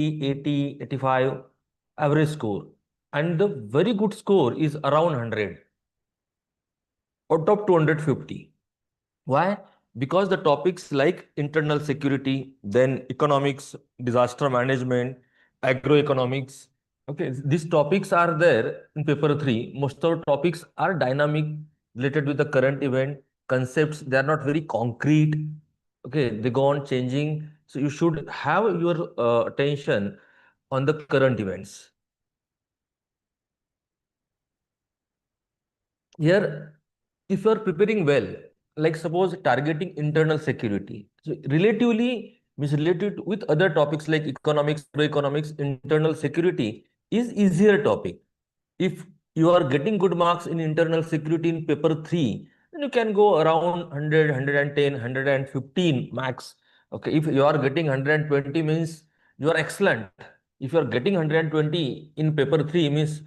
80, 85 average score, and the very good score is around 100 out of 250. Why? Because the topics like internal security, then economics, disaster management, agroeconomics, okay, these topics are there in paper 3. Most of the topics are dynamic, related with the current event, concepts, they are not very concrete. Okay, they go on changing. So you should have your attention on the current events. Here, if you are preparing well, like suppose targeting internal security, so relatively means related with other topics like economics, economics, internal security is easier topic. If you are getting good marks in internal security in paper 3, then you can go around 100, 110, 115 max. Okay, if you are getting 120 means you are excellent. If you are getting 120 in paper 3 means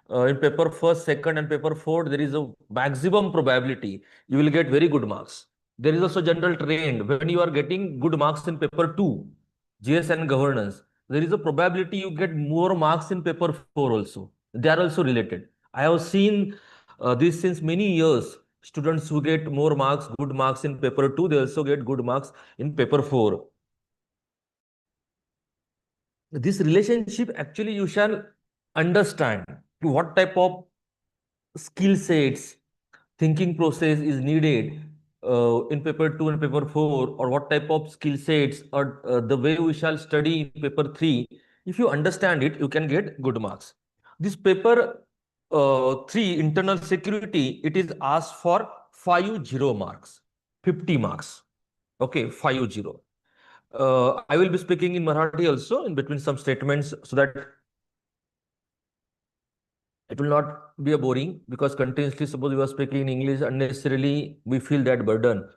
in paper first, second, and paper 4, there is a maximum probability you will get very good marks. There is also general trend when you are getting good marks in paper 2, GS and governance, there is a probability you get more marks in paper 4 also. They are also related. I have seen this since many years. Students who get more marks, good marks in paper 2, they also get good marks in paper 4. This relationship actually you shall understand what type of skill sets, thinking process is needed in paper 2 and paper 4, or what type of skill sets, or the way we shall study in paper 3. If you understand it, you can get good marks. This paper 3 internal security, it is asked for 50 marks, 50 marks. Okay, 50. I will be speaking in Marathi also in between some statements so that it will not be a boring, because continuously suppose you are speaking in English unnecessarily, we feel that burden.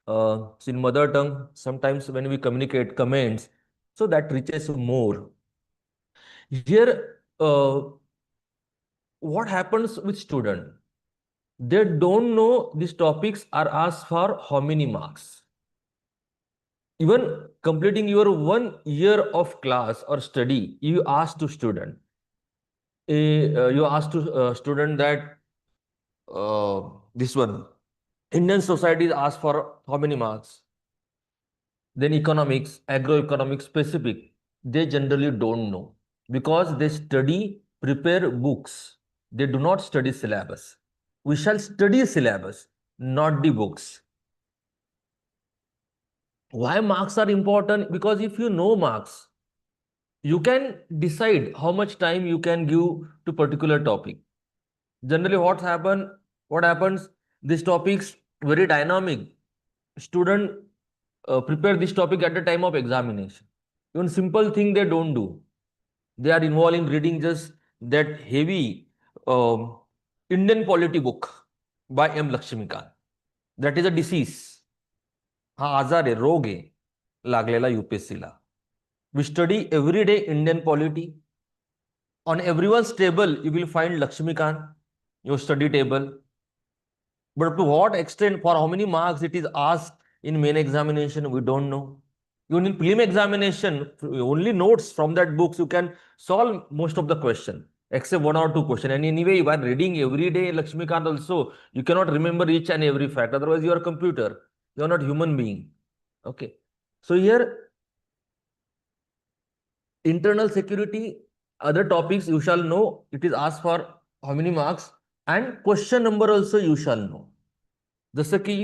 So in mother tongue, sometimes when we communicate comments, so that reaches more. Here, what happens with student? They don't know these topics are asked for how many marks. Even completing your 1 year of class or study, you ask to student, you ask to student that this one, Indian societies ask for how many marks? Then economics, agroeconomics specific, they generally don't know because they study, prepare books. They do not study syllabus. We shall study syllabus, not the books. Why marks are important? Because if you know marks, you can decide how much time you can give to particular topic. Generally, what happens? These topics very dynamic. Student prepare this topic at the time of examination. Even simple thing they don't do. They are involved in reading just that heavy Indian polity book by M. Lakshmikant. That is a disease. हा आजार आहे, रोग आहे लागलेला UPSC La. We study every day Indian polity. On everyone's table, you will find Lakshmikant, your study table. But to what extent, for how many marks it is asked in main examination, we don't know. Even in prelim examination, only notes from that books, you can solve most of the question, except 1 or 2 questions. And anyway, while reading every day Lakshmikant also, you cannot remember each and every fact. Otherwise, you are a computer. You are not human being. Okay. So here, internal security, other topics you shall know. It is asked for how many marks, and question number also you shall know. जसं की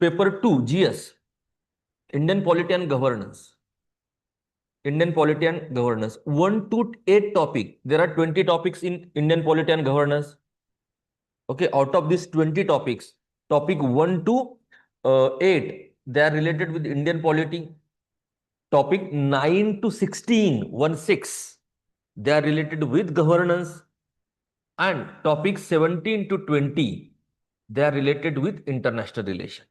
paper 2 GS, Indian polity and governance, Indian polity and governance, 1 to 8 topic. There are 20 topics in Indian polity and governance. Okay, out of these 20 topics, topic 1 to 8, they are related with Indian polity. Topic 9 to 16, 1-6, they are related with governance. And topic 17 to 20, they are related with international relation.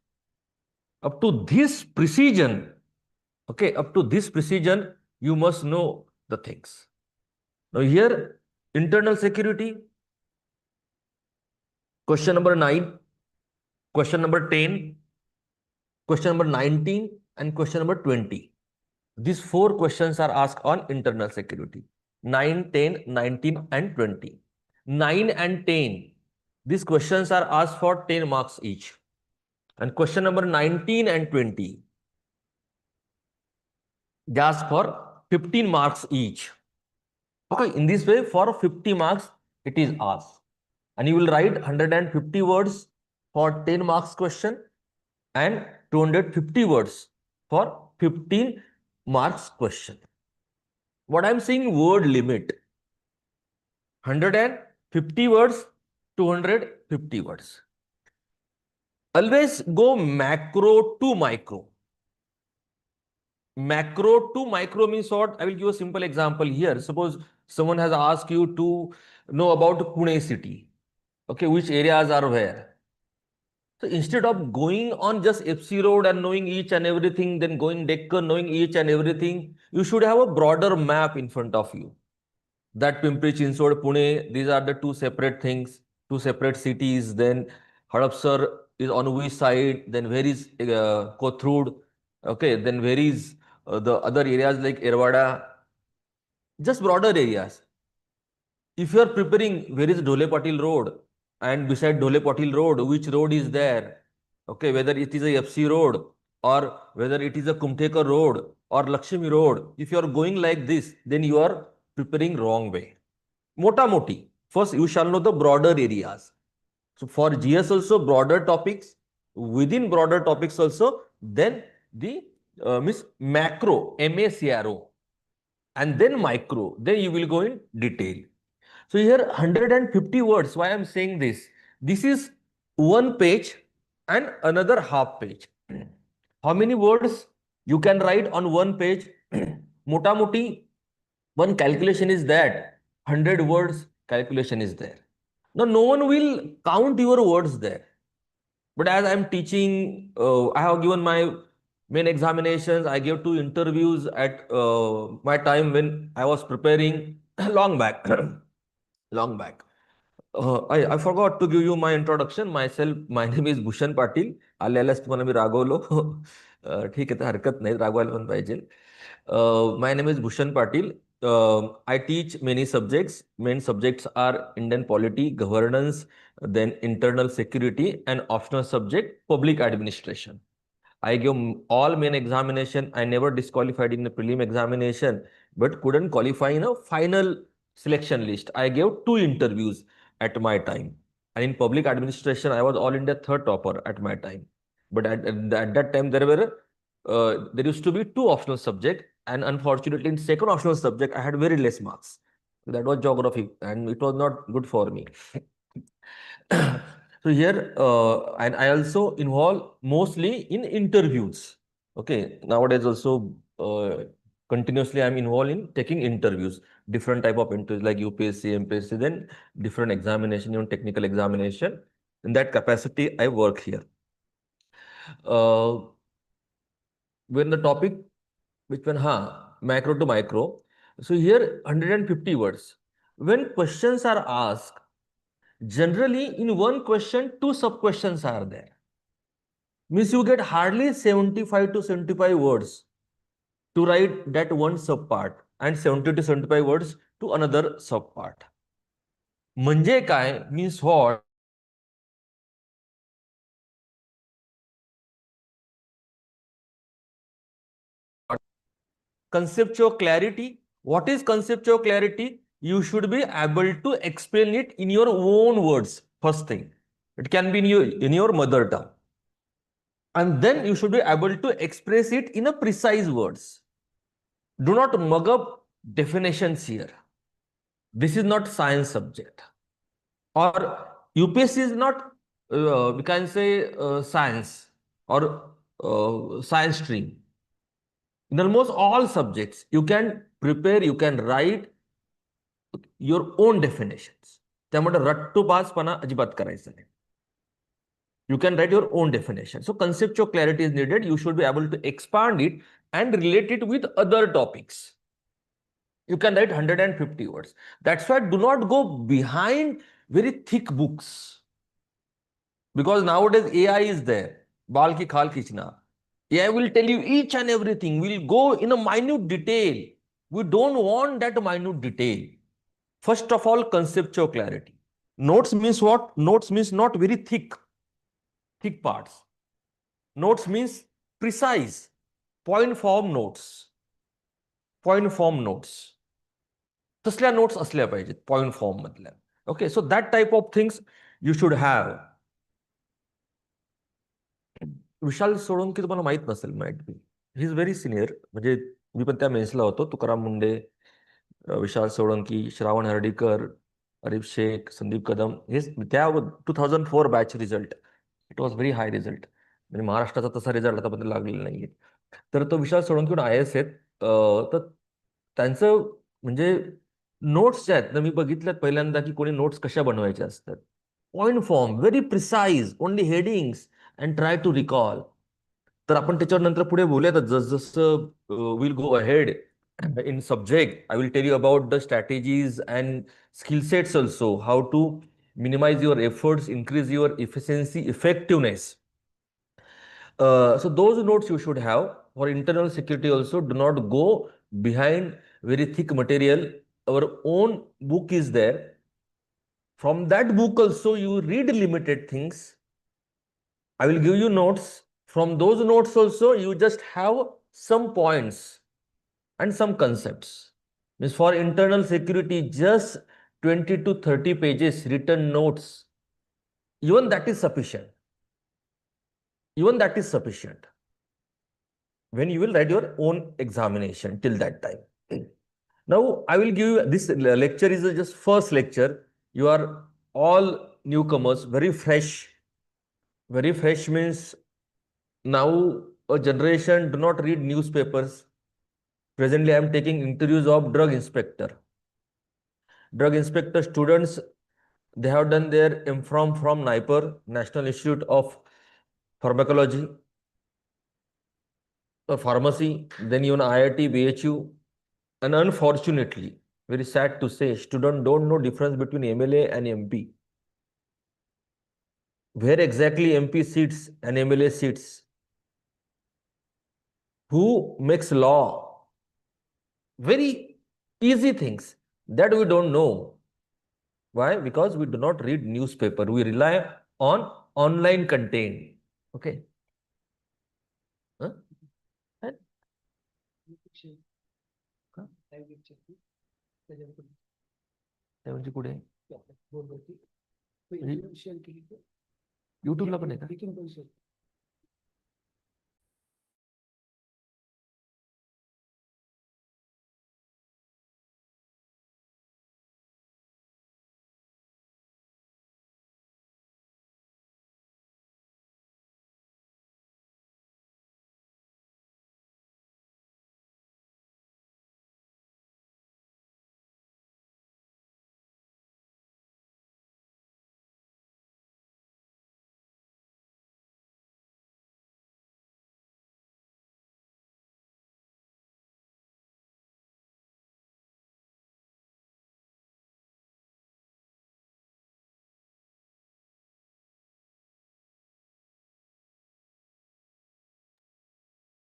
Up to this precision, okay, up to this precision, you must know the things. Now here, internal security, question number 9, question number 10, question number 19, and question number 20. These 4 questions are asked on internal security. 9, 10, 19 and 20. 9 and 10. These questions are asked for 10 marks each. And question number 19 and 20. They ask for 15 marks each. Okay, in this way, for 50 marks, it is asked. And you will write 150 words for 10 marks question and 250 words for 15 marks question. What I'm saying, word limit. 150 words, 250 words. Always go macro to micro. Macro to micro means what? I will give a simple example here. Suppose someone has asked you to know about Pune city. Okay, which areas are where? So instead of going on just FC road and knowing each and everything, then going Deccan knowing each and everything, you should have a broader map in front of you. That Pimpri, Chinchwad, Pune, these are the 2 separate things, 2 separate cities. Then Hadapsar is on which side? Then where is Kothurud? Okay, then where is the other areas like Erwada? Just broader areas. If you are preparing, where is Dhole Patil Road? And beside Dhole Patil Road, which road is there? Okay, whether it is a FC road or whether it is a Kumtekar road or Lakshmi road. If you are going like this, then you are preparing wrong way. Mota moti. First, you shall know the broader areas. So for GS also broader topics, within broader topics also, then the macro, MACRO, and then micro, then you will go in detail. So here 150 words. Why I'm saying this? This is 1 page and another half page. How many words you can write on 1 page? Mota moti, one calculation is that 100 words calculation is there. Now, no one will count your words there. But as I'm teaching, I have given my main examinations. I gave 2 interviews at my time when I was preparing long back. Long back. I forgot to give you my introduction. Myself, my name is Bhushan Patil. आल्यालाच तुम्हाला मी रागवलो. ठीक आहे, तर हरकत नाही, रागवायला पण पाहिजे. My name is Bhushan Patil. I teach many subjects. Main subjects are Indian polity, governance, then internal security, and optional subject public administration. I gave all main examination. I never disqualified in the prelim examination, but couldn't qualify in a final selection list. I gave 2 interviews at my time. And in public administration, I was all India 3rd topper at my time. But at that time, there used to be 2 optional subjects. And unfortunately, in second optional subject, I had very less marks. That was geography, and it was not good for me. So here, and I also involve mostly in interviews. Okay, nowadays also continuously I'm involved in taking interviews, different type of interviews like UPSC, MPSC, then different examination, even technical examination. In that capacity, I work here. When the topic, which one, macro to micro. So here 150 words. When questions are asked, generally in one question, 2 sub-questions are there. Means you get hardly 75 to 75 words to write that one sub-part and 70 to 75 words to another sub-part. म्हणजे काय? Means what? Conceptual clarity. What is conceptual clarity? You should be able to explain it in your own words. First thing, it can be in your mother tongue. And then you should be able to express it in a precise words. Do not mug up definitions here. This is not science subject. Or UPSC is not, we can say, science or science stream. In almost all subjects, you can prepare, you can write your own definitions. त्यामुळे रट्टूबाजपणा अजिबात करायचं नाही. You can write your own definition. So conceptual clarity is needed. You should be able to expand it and relate it with other topics. You can write 150 words. That's why do not go behind very thick books. Because nowadays AI is there. Bal ki khal khichna. AI will tell you each and everything. We'll go in a minute detail. We don't want that minute detail. First of all, conceptual clarity. Notes means what? Notes means not very thick parts. Notes means precise, point form notes. Point form notes. तसल्या notes असल्या पाहिजेत point form मधल्या. Okay, so that type of things you should have. विशाल सोळंकी तुम्हाला माहित नसेल, might be. He is very senior. म्हणजे मी पण त्या मेन्सला होतो. तुकाराम मुंडे, विशाल सोळंकी, श्रावण हर्डीकर, अरिफ शेख, संदीप कदम, हे त्या 2004 batch result. It was very high result. म्हणजे महाराष्ट्राचा तसा रिझल्ट आतापर्यंत लागलेला नाहीये. तर तो विशाल सोळंकी IAS आहेत. तर त्यांचं म्हणजे नोट्स ज्या आहेत ना, मी बघितल्यात पहिल्यांदा की कोणी नोट्स कशा बनवायच्या असतात. Point form, very precise, only headings and try to recall. तर आपण त्याच्यावर नंतर पुढे बोलूयात. जसं will go ahead in subject, I will tell you about the strategies and skill sets also, how to minimize your efforts, increase your efficiency, effectiveness. So those notes you should have for internal security also. Do not go behind very thick material. Our own book is there. From that book also you read limited things. I will give you notes. From those notes also you just have some points and some concepts. Means for internal security, just 20 to 30 pages written notes, even that is sufficient. Even that is sufficient when you will write your own examination till that time. Now I will give you this lecture is just first lecture. You are all newcomers, very fresh. Very fresh means now a generation do not read newspapers. Presently I am taking interviews of drug inspector. Drug inspector students, they have done their MPharm from NIPER, National Institute of Pharmacology, Pharmacy, then even IIT, BHU, and unfortunately, very sad to say, students don't know difference between MLA and MP. Where exactly MP sits and MLA sits? Who makes law? Very easy things that we don't know. Why? Because we do not read newspaper. We rely on online content. Okay. Huh? And त्यामध्ये पुढे युट्यूबला पण आहे का?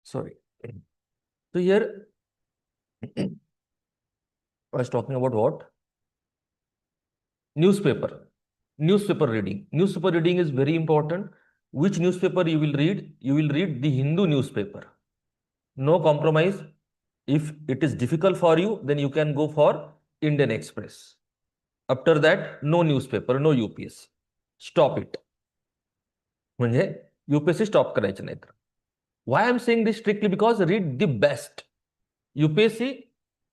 Sorry. So here I was talking about what? Newspaper. Newspaper reading. Newspaper reading is very important. Which newspaper you will read? You will read the Hindu newspaper. No compromise. If it is difficult for you, then you can go for Indian Express. After that, no newspaper, no UPSC. Stop it. म्हणजे UPSC stop करायचं नाही तर. Why I am saying this strictly? Because read the best. UPSC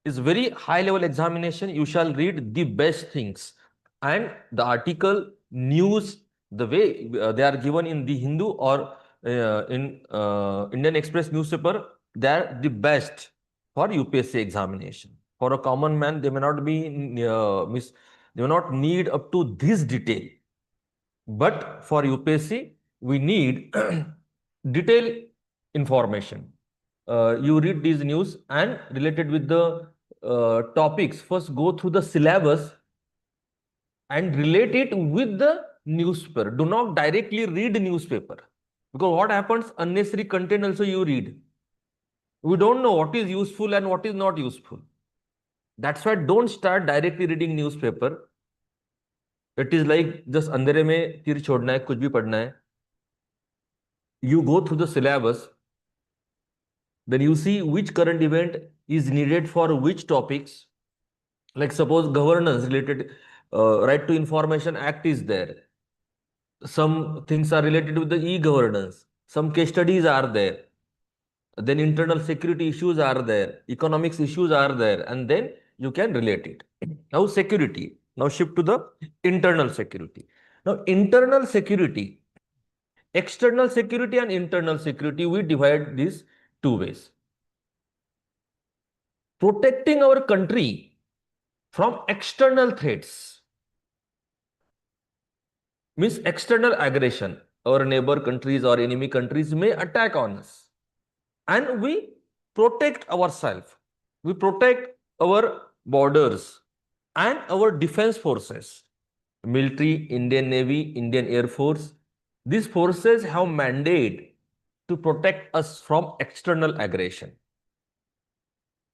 is very high level examination. You shall read the best things. And the article, news, the way they are given in the Hindu or in Indian Express newspaper, they are the best for UPSC examination. For a common man, they may not be, they may not need up to this detail. But for UPSC, we need detailed information. You read these news and related with the topics. First, go through the syllabus and relate it with the newspaper. Do not directly read newspaper. Because what happens, unnecessary content also you read. We don't know what is useful and what is not useful. That's why don't start directly reading newspaper. It is like just अंधेरे में तीर छोड़ना है, कुछ भी पढ़ना है. You go through the syllabus, then you see which current event is needed for which topics. Like suppose governance related, Right to Information Act is there. Some things are related with the e-governance. Some case studies are there. Then internal security issues are there. Economics issues are there. And then you can relate it. Now security. Now shift to the internal security. Now internal security, external security and internal security, we divide these two ways. Protecting our country from external threats means external aggression. Our neighbor countries or enemy countries may attack on us. And we protect ourselves. We protect our borders and our defense forces. Military, Indian Navy, Indian Air Force. These forces have mandate to protect us from external aggression.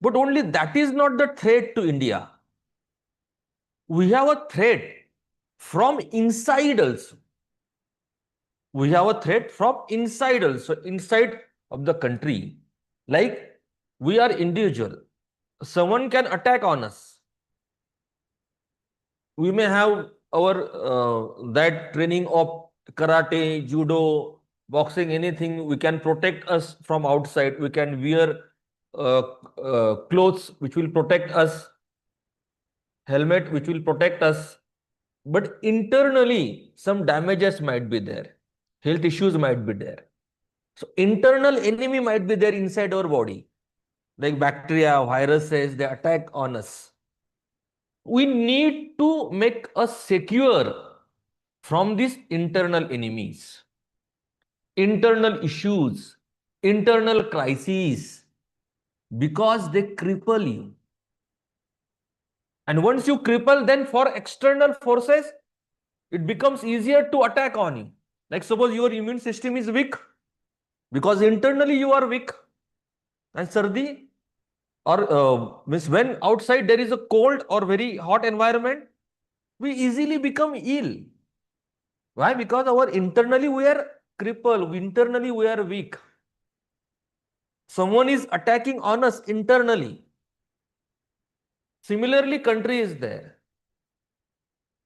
But only that is not the threat to India. We have a threat from inside also. We have a threat from inside also, inside of the country. Like we are individual. Someone can attack on us. We may have our that training of karate, judo, boxing, anything. We can protect us from outside. We can wear clothes which will protect us, helmet which will protect us. But internally, some damages might be there. Health issues might be there. So internal enemy might be there inside our body. Like bacteria, viruses, they attack on us. We need to make us secure from these internal enemies, internal issues, internal crises, because they cripple you. And once you cripple, then for external forces, it becomes easier to attack on you. Like suppose your immune system is weak, because internally you are weak. And sardi, or means when outside there is a cold or very hot environment, we easily become ill. Why? Because our internally we are crippled, internally we are weak. Someone is attacking on us internally. Similarly, country is there.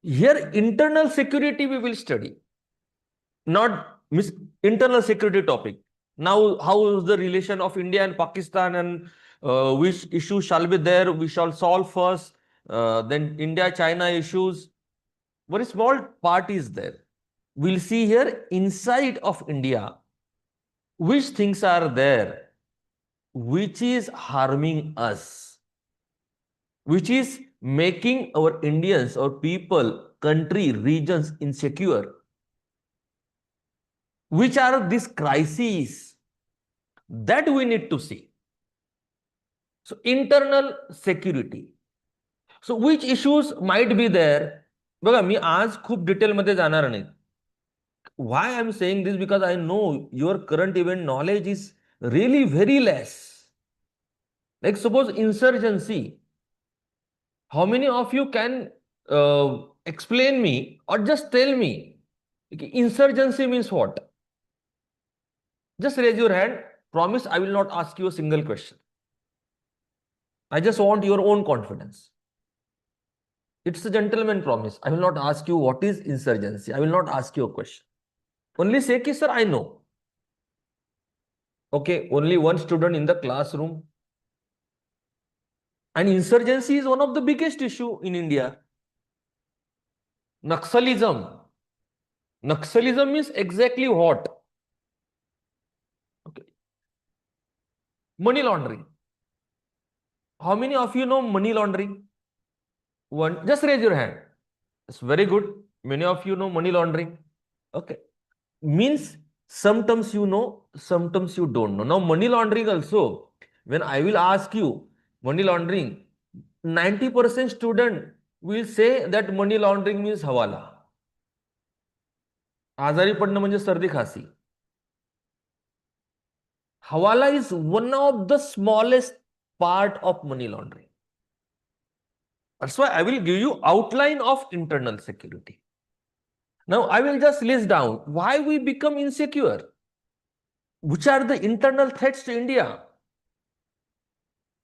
Here, internal security we will study, not internal security topic. Now, how is the relation of India and Pakistan, and which issue shall be there? We shall solve first. Then India-China issues. Very small part is there. We'll see here inside of India, which things are there, which is harming us, which is making our Indians or people, country, regions insecure. Which are these crises that we need to see. So internal security. So which issues might be there? बघा मी आज खूप डिटेलमध्ये जाणार नाही. Why I'm saying this? Because I know your current event knowledge is really very less. Like suppose insurgency. How many of you can explain me or just tell me insurgency means what? Just raise your hand. Promise I will not ask you a single question. I just want your own confidence. It's a gentleman promise. I will not ask you what is insurgency. I will not ask you a question. Only say ki sir, I know. Okay, only one student in the classroom. And insurgency is one of the biggest issue in India. Naxalism. Naxalism means exactly what? Okay. Money laundering. How many of you know money laundering? One, just raise your hand. It's very good. Many of you know money laundering. Okay. Means sometimes you know, sometimes you don't know. Now money laundering also, when I will ask you money laundering, 90% student will say that money laundering means हवाला. आजारी पडणं म्हणजे सर्दी खासी. Hawala is one of the smallest part of money laundering. That's why I will give you outline of internal security. Now I will just list down why we become insecure. Which are the internal threats to India?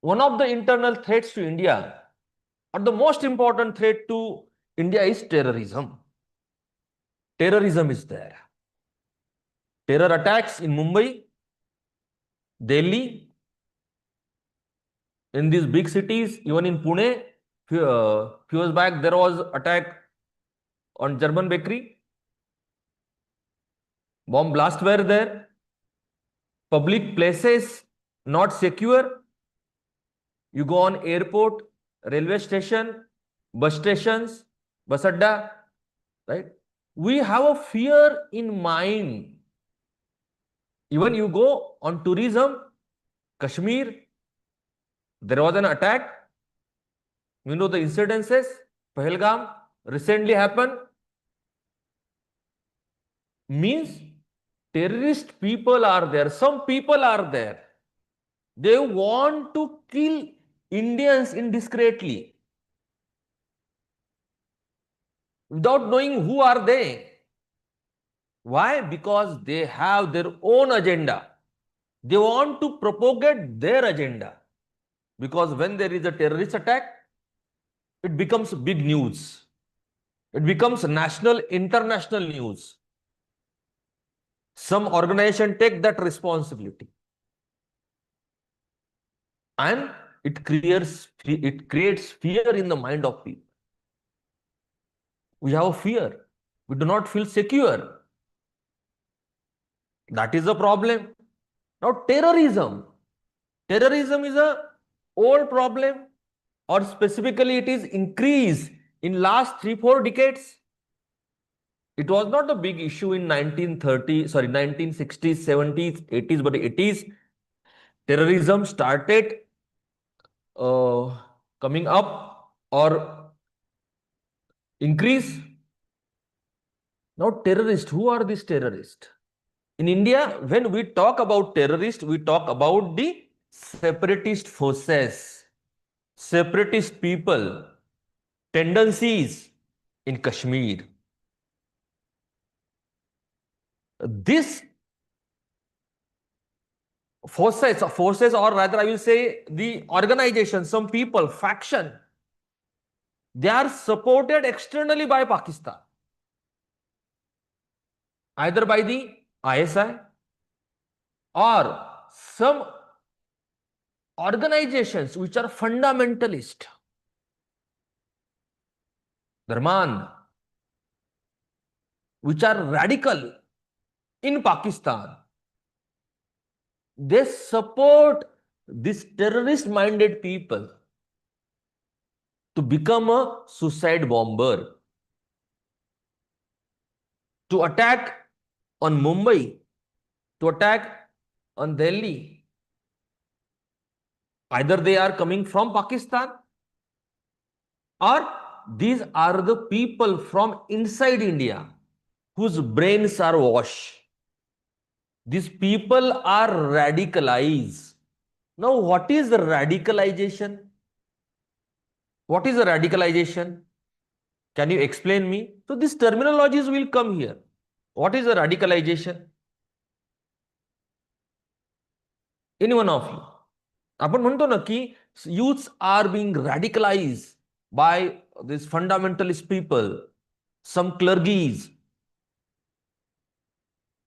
One of the internal threats to India, or the most important threat to India, is terrorism. Terrorism is there. Terror attacks in Mumbai, Delhi, in these big cities, even in Pune. Few years back, there was attack on German bakery. Bomb blasts were there. Public places not secure. You go on airport, railway station, bus stations, bus adda, right? We have a fear in mind. Even you go on tourism, Kashmir, there was an attack. You know the incidences, Pahalgam recently happened. Means terrorist people are there. Some people are there. They want to kill Indians indiscreetly without knowing who are they. Why? Because they have their own agenda. They want to propagate their agenda. Because when there is a terrorist attack, it becomes big news. It becomes national, international news. Some organization take that responsibility. And it creates fear in the mind of people. We have a fear. We do not feel secure. That is the problem. Now, terrorism. Terrorism is a old problem, or specifically it is increased in last 3-4 decades. It was not a big issue in 1960s, 70s, 80s, but 80s. Terrorism started coming up or increase. Now, terrorists, who are these terrorists? In India, when we talk about terrorists, we talk about the separatist forces, separatist people, tendencies in Kashmir. This forces, or rather I will say the organization, some people, faction, they are supported externally by Pakistan, either by the ISI or some organizations which are fundamentalist, Dharman, which are radical in Pakistan. They support these terrorist-minded people to become a suicide bomber, to attack on Mumbai, to attack on Delhi. Either they are coming from Pakistan, or these are the people from inside India whose brains are washed. These people are radicalized. Now, what is the radicalization? What is the radicalization? Can you explain me? So, these terminologies will come here. What is the radicalization? Any one of you? आपण म्हणतो ना की youths are being radicalized by these fundamentalist people, some clergies,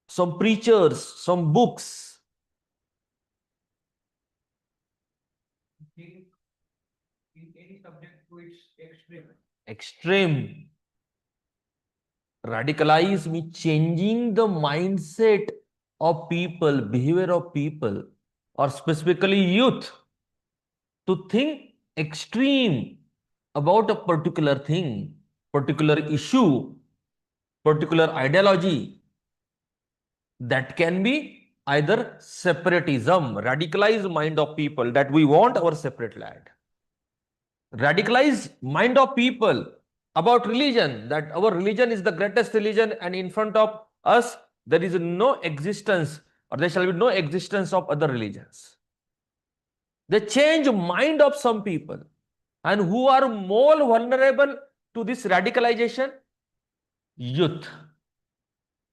some preachers, some books. In any subject to its extreme. Extreme. Radicalize me changing the mindset of people, behavior of people, or specifically youth, to think extreme about a particular thing, particular issue, particular ideology. That can be either separatism, radicalized mind of people that we want our separate land. Radicalized mind of people about religion, that our religion is the greatest religion and in front of us there is no existence or there shall be no existence of other religions. They change mind of some people. And who are more vulnerable to this radicalization? Youth.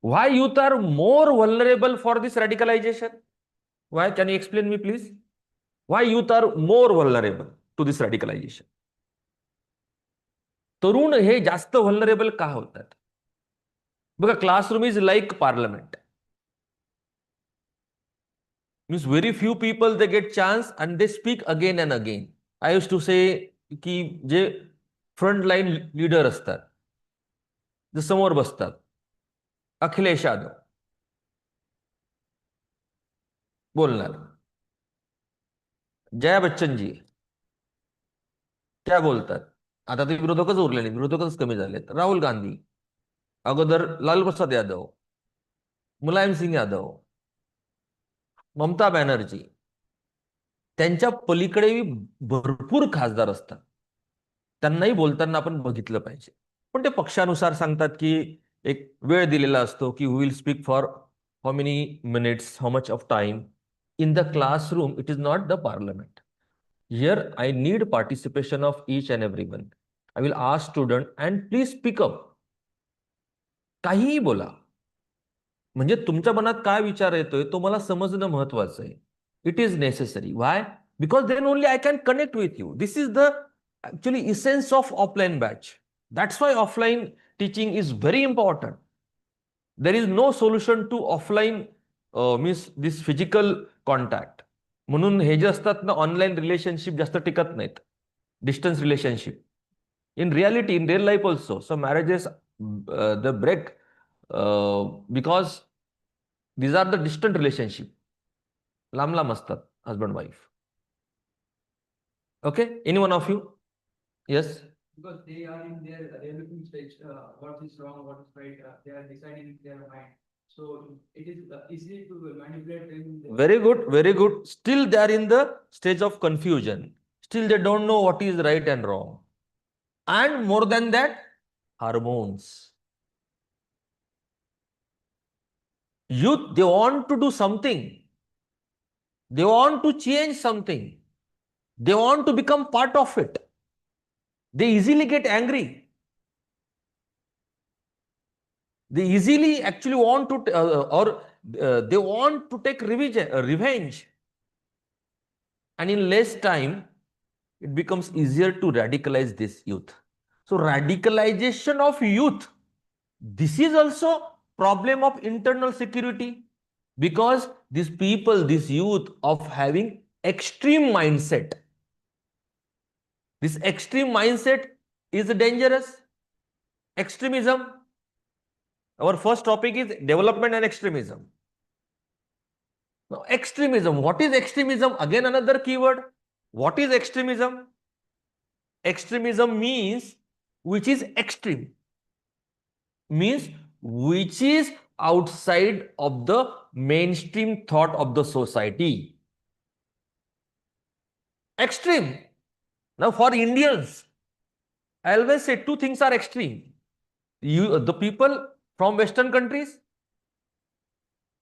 Why youth are more vulnerable for this radicalization? Why? Can you explain me, please? Why youth are more vulnerable to this radicalization? तरुण हे जास्त vulnerable का होतात? बघा, classroom is like parliament. Means very few people they get chance and they speak again and again. I used to say की जे front line leader असतात, जे समोर बसतात, अखिलेश यादव बोलणार, जया बच्चन जी त्या बोलतात. आता ते विरोधकच उरले नाही, विरोधकच कमी झालेत. राहुल गांधी, अगोदर लालप्रसाद यादव, मुलायम सिंग यादव, ममता बॅनर्जी, त्यांच्या पलीकडे भरपूर खासदार असतात. त्यांनाही बोलताना आपण बघितलं पाहिजे. पण ते पक्षानुसार सांगतात की एक वेळ दिलेला असतो की we will speak for how many minutes, how much of time. In the classroom it is not the parliament. Here I need participation of each and everyone. I will ask student and please speak up. काहीही बोला, म्हणजे तुमच्या मनात काय विचार येतोय तो मला समजणं महत्वाचं आहे. It is necessary. Why? Because then only I can connect with you. This is the actually essence of offline batch. That's why offline teaching is very important. There is no solution to offline means this physical contact. म्हणून हे जे असतात ना online relationship जास्त टिकत नाहीत. Distance relationship. In reality, in real life also, so marriages the break because these are the distant relationship. लांब लांब असतात husband wife. Okay, any one of you? Yes. Because they are in their developing stage, what is wrong, what is right, they are deciding in their mind. So it is easy to manipulate them. Very good, very good. Still they are in the stage of confusion. Still they don't know what is right and wrong. And more than that, hormones. Youth, they want to do something. They want to change something. They want to become part of it. They easily get angry. They easily actually want to they want to take revenge. And in less time, it becomes easier to radicalize this youth. So radicalization of youth, this is also problem of internal security, because these people, this youth of having extreme mindset. This extreme mindset is dangerous. Extremism. Our first topic is development and extremism. Now, extremism. What is extremism? Again, another keyword. What is extremism? Extremism means which is extreme. Means which is outside of the mainstream thought of the society. Extreme. Now, for Indians, I always say two things are extreme. The people from Western countries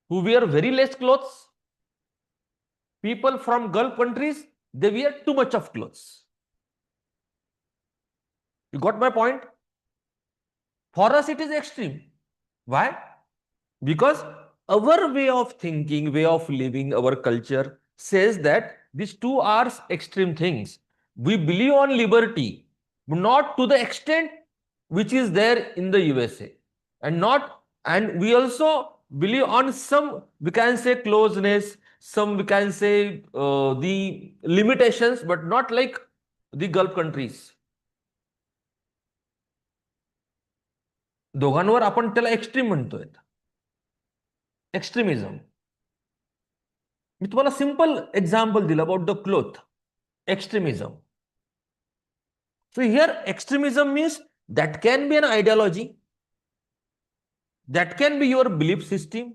who wear very less clothes. People from Gulf countries, they wear too much of clothes. You got my point? For us, it is extreme. Why? Because our way of thinking, way of living, our culture says that these two are extreme things. We believe on liberty, but not to the extent which is there in the USA. And we also believe on some, we can say closeness, some we can say the limitations, but not like the Gulf countries. दोघांवर आपण त्याला extreme म्हणतोय. Extremism. मी तुम्हाला simple example दिलं about the cloth. Extremism. So here extremism means that can be an ideology, that can be your belief system.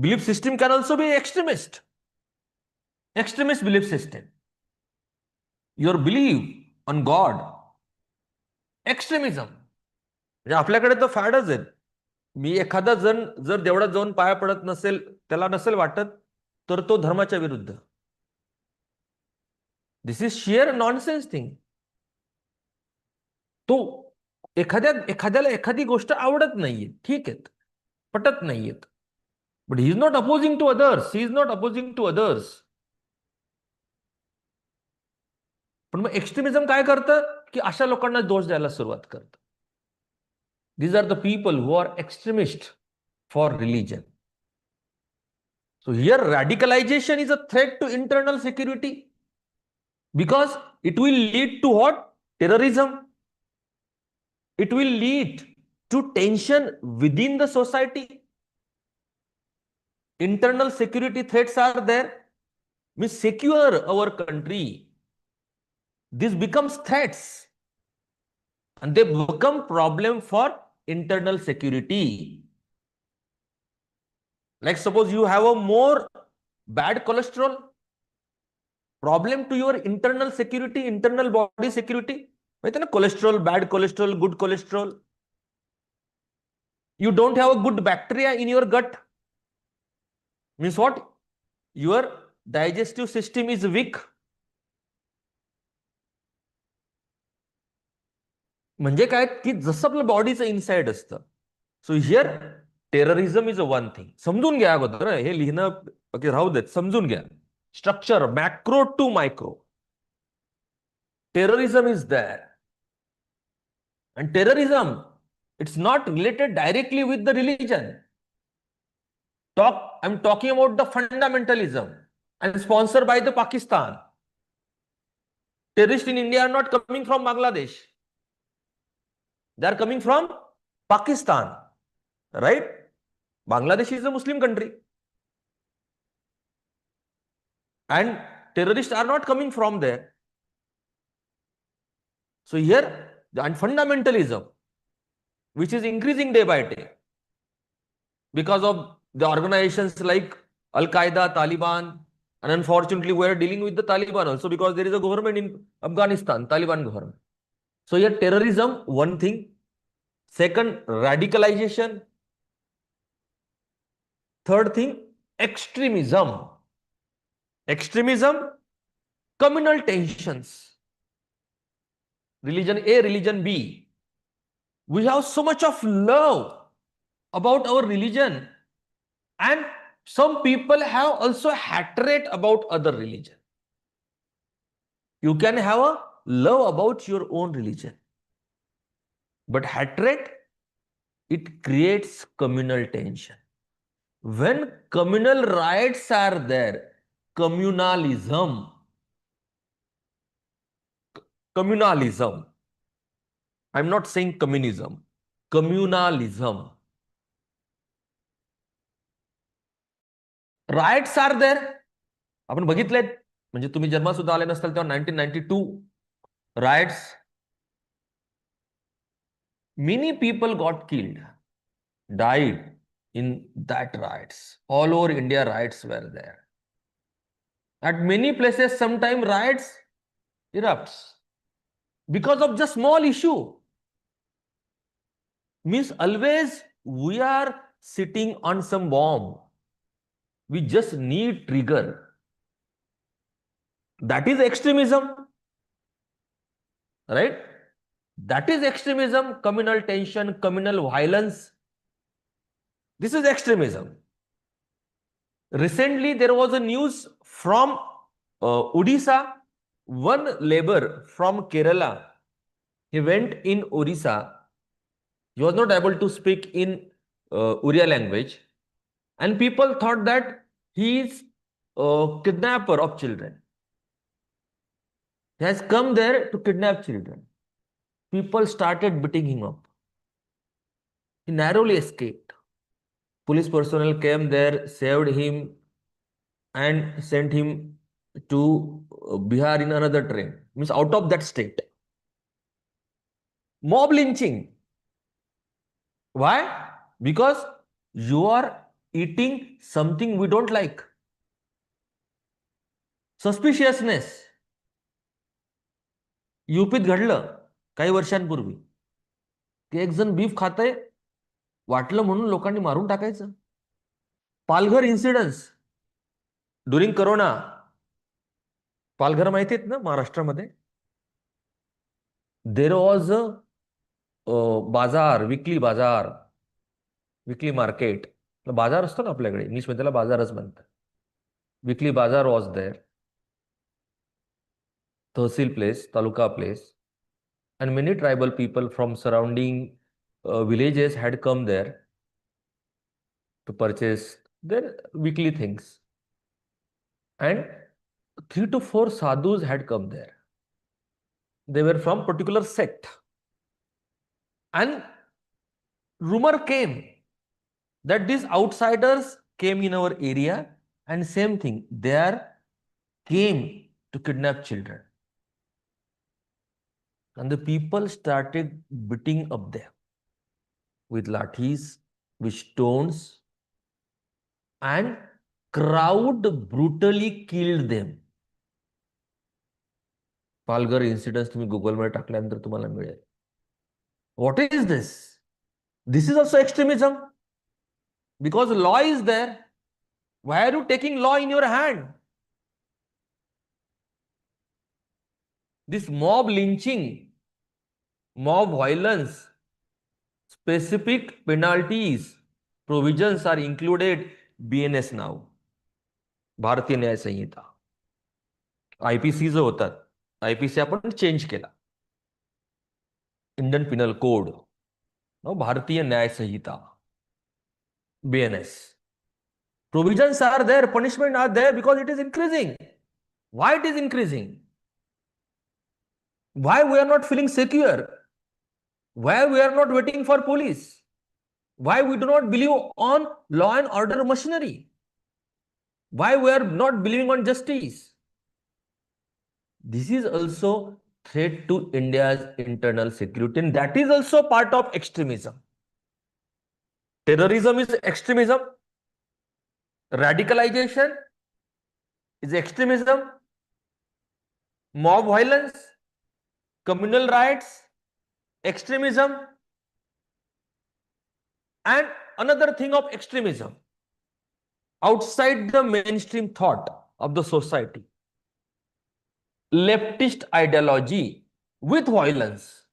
Belief system can also be extremist. Extremist belief system. Your belief on God. Extremism. म्हणजे आपल्याकडे तर फॅडच आहेत. मी एखादा जण जर देवळात जाऊन पाया पडत नसेल, त्याला नसेल वाटत, तर तो धर्माच्या विरुद्ध. This is shear nonsense thing. तो एखाद्याला एखादी गोष्ट आवडत नाहीये, ठीक आहे, पटत नाहीयेत, but he is not opposing to others, he is not opposing to others. पण मग एक्स्ट्रीमिझम काय करतं की अशा लोकांना दोष द्यायला सुरुवात करतं. These are the people who are extremist for religion. So here radicalization is a threat to internal security because it will lead to what? Terrorism. It will lead to tension within the society. Internal security threats are there. We secure our country. This becomes threats and they become problem for internal security. Like suppose you have a more bad cholesterol, problem to your internal security, internal body security. माहिती ना, cholesterol, bad cholesterol, good cholesterol. You don't have a good bacteria in your gut. Means what? Your digestive system is weak. म्हणजे काय की जसं आपलं बॉडीचं inside असतं. So here terrorism is a one thing. समजून घ्या अगोदर, हे लिहिणं ओके राहू देत, समजून घ्या structure macro to micro. Terrorism is there. And terrorism, it's not related directly with the religion. I'm talking about the fundamentalism and sponsored by the Pakistan. Terrorists in India are not coming from Bangladesh. They are coming from Pakistan, right? Bangladesh is a Muslim country. And terrorists are not coming from there. So here, and fundamentalism, which is increasing day by day because of the organizations like Al-Qaeda, Taliban, and unfortunately we are dealing with the Taliban also because there is a government in Afghanistan, Taliban government. So here terrorism, one thing. Second, radicalization. Third thing, extremism. Extremism, communal tensions. Religion A, religion B. We have so much of love about our religion, and some people have also hatred about other religion. You can have a love about your own religion, but hatred, it creates communal tension. When communal riots are there, communalism, I'm not saying communism, communalism. Riots are there. आपण बघितलेत, म्हणजे तुम्ही जन्मात सुद्धा आले नसताल तेव्हा 1992 riots. Many people got killed, died in that riots. All over India riots were there. At many places sometime riots erupts because of just small issue. Means always we are sitting on some bomb. We just need trigger. That is extremism, right? That is extremism, communal tension, communal violence. This is extremism. Recently, there was a news from Odisha. One laborer from Kerala, he went in Odisha. He was not able to speak in Oriya language, and people thought that he is a kidnapper of children. He has come there to kidnap children. People started beating him up. He narrowly escaped. Police personnel came there, saved him, and sent him to Bihar in another train. Means out of that state. Mob lynching. Why? Because you are eating something we don't like. Suspiciousness. यूपीत घडलं काही वर्षांपूर्वी की एक जण beef खातंय वाटलं म्हणून लोकांनी मारून टाकायचं. Palghar incidence during corona. Palghar माहिती आहेत ना महाराष्ट्रामध्ये. देर वॉज अ बाजार, विकली बाजार, विकली मार्केट. बाजार असतो ना आपल्याकडे, इंग्लिश मध्ये त्याला बाजारच म्हणतात. Weekly bazaar was there, tehsil place, taluka place, and many tribal people from surrounding villages had come there to purchase their weekly things, and 3 to 4 sadhus had come there. They were from particular sect, and rumor came that these outsiders came in our area, and same thing, they are came to kidnap children, and the people started beating up them with lathis, with stones, and crowd brutally killed them. Palghar incident तुम्ही गुगलमध्ये टाकल्यानंतर तुम्हाला मिळेल. What is this? This is also extremism, because law is there. Why are you taking law in your hand? This mob lynching, mob violence, specific penalties, provisions are included BNS now, भारतीय न्याय संहिता. IPC जो होतात, IPC आपण change केला, Indian penal code, भारतीय न्याय संहिता, BNS. Provisions are there, punishment are there, because it is increasing. Why it is increasing? Why we are not feeling secure? Why we are not waiting for police? Why we do not believe on law and order machinery? Why we are not believing on justice? This is also threat to India's internal security, and that is also part of extremism. Terrorism is extremism. Radicalization is extremism. Mob violence, communal riots, extremism. And another thing of extremism, outside the mainstream thought of the society, leftist ideology with violence,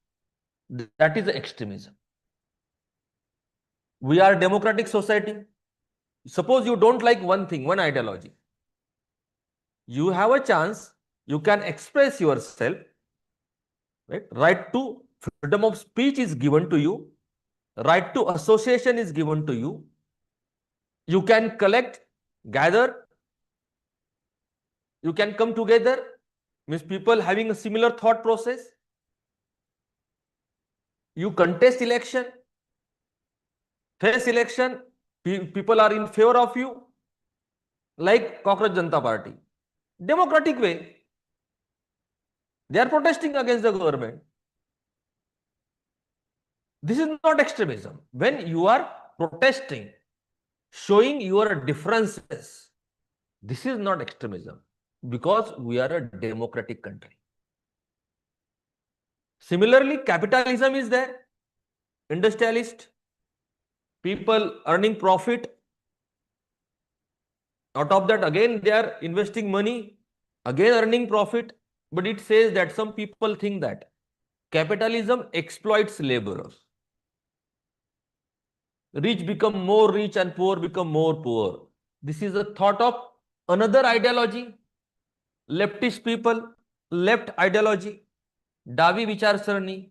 that is extremism. We are a democratic society. Suppose you don't like one thing, one ideology, you have a chance, you can express yourself, right to freedom of speech is given to you, right to association is given to you. You can collect, gather, you can come together, means people having a similar thought process. You contest election, face election, people are in favor of you, like Cockroach Janata Party, democratic way, they are protesting against the government. This is not extremism. When you are protesting, showing your differences, this is not extremism, because we are a democratic country. Similarly, capitalism is there, industrialist, people earning profit. Out of that, again, they are investing money, again earning profit. But it says that some people think that capitalism exploits laborers. Rich become more rich and poor become more poor. This is a thought of another ideology. Leftist people, left ideology, Davi Vicharsarani,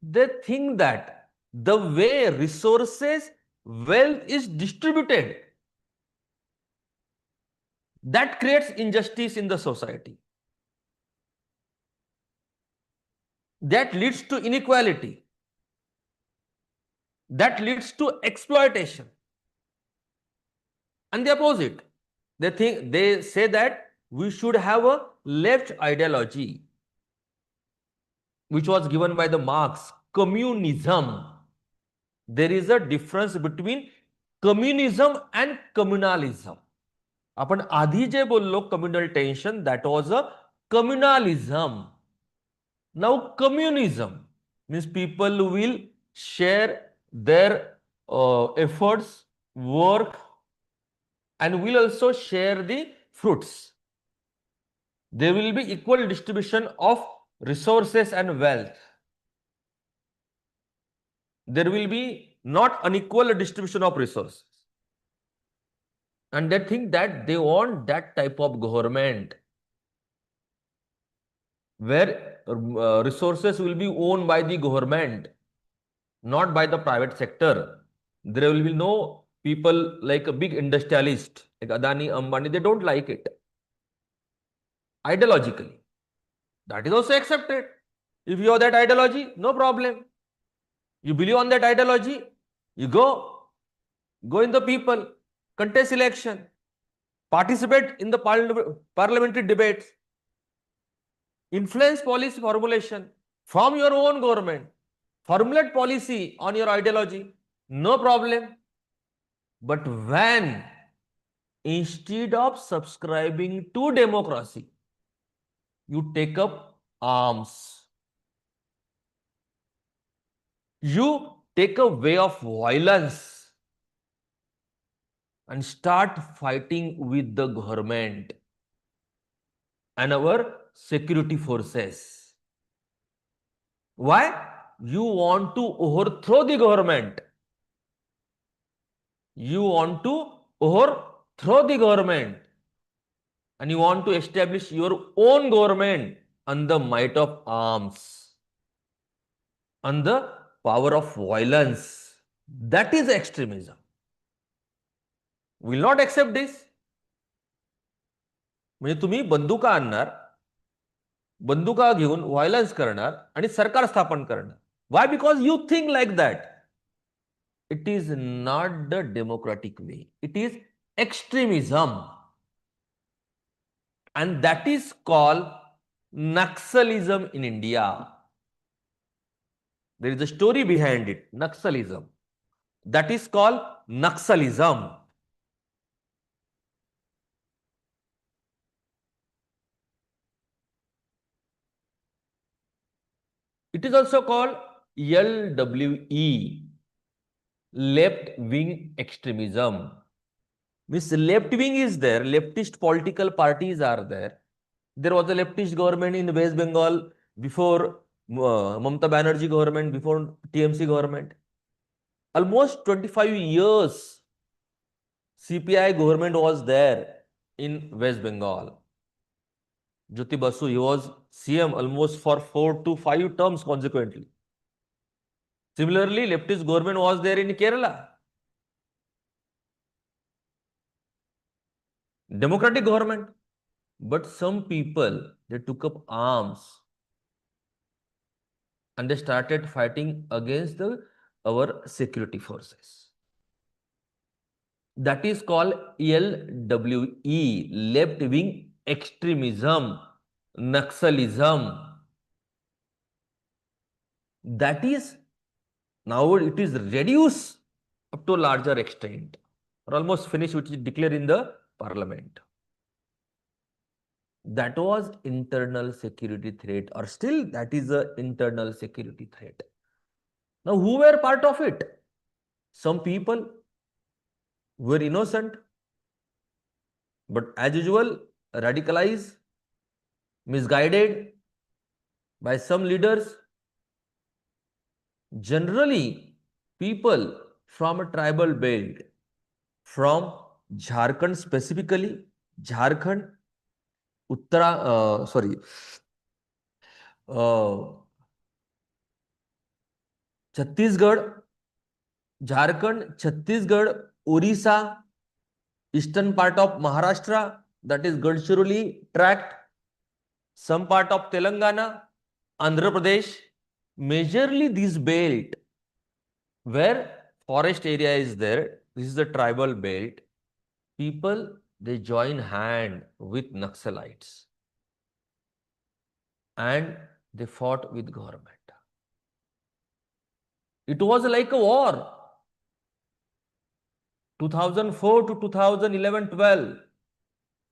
they think that the way resources, wealth is distributed, that creates injustice in the society. That leads to inequality. That leads to exploitation. And the opposite. They say that we should have a left ideology, which was given by the Marx, communism. There is a difference between communism and communalism. आपण आधी जे बोललो communal tension, that was a communalism. Now communism means people will share their efforts, work, and will also share the fruits. There will be equal distribution of resources and wealth. There will be not unequal distribution of resources. And they think that they want that type of government where resources will be owned by the government, not by the private sector. There will be no people like a big industrialist like Adani, Ambani, they don't like it. Ideologically, that is also accepted. If you have that ideology, no problem. You believe on that ideology, you go in the people, contest election, participate in the parliamentary debates, influence policy formulation from your own government, formulate policy on your ideology, no problem. But when instead of subscribing to democracy, you take up arms, you take a way of violence and start fighting with the government and our security forces. Why? You want to overthrow the government. You want to overthrow the government and you want to establish your own government on the might of arms, on the power of violence. That is extremism. Will not accept this. म्हणजे तुम्ही बंदुका आणणार, बंदुका घेऊन violence करणार आणि सरकार स्थापन करणार. Why? Because you think like that. It is not the democratic way. It is extremism. And that is called Naxalism in India. There is a story behind it, Naxalism. That is called Naxalism. It is also called LWE, left wing extremism. Means left wing is there, leftist political parties are there. There was a leftist government in West Bengal before Mamata Banerjee government, before TMC government. Almost 25 years CPI government was there in West Bengal. Jyoti Basu, he was CM almost for 4 to 5 terms consequently. Similarly, leftist government was there in Kerala. Democratic government. But some people, they took up arms and they started fighting against our security forces. That is called LWE, left wing extremism, Naxalism. That is, now it is reduced up to a larger extent, or almost finished, which is declared in the parliament. That was internal security threat, or still that is an internal security threat. Now, who were part of it? Some people were innocent, but as usual, radicalized, misguided by some leaders. Generally, people from a tribal belt, from Jharkhand specifically, Jharkhand, Chhattisgarh, Jharkhand, Chhattisgarh, Orissa, eastern part of Maharashtra, that is Gadchiroli tract, some part of Telangana, Andhra Pradesh, majorly this belt where forest area is there, this is the tribal belt, people, they join hand with Naxalites and they fought with government. It was like a war. 2004 to 2011-12,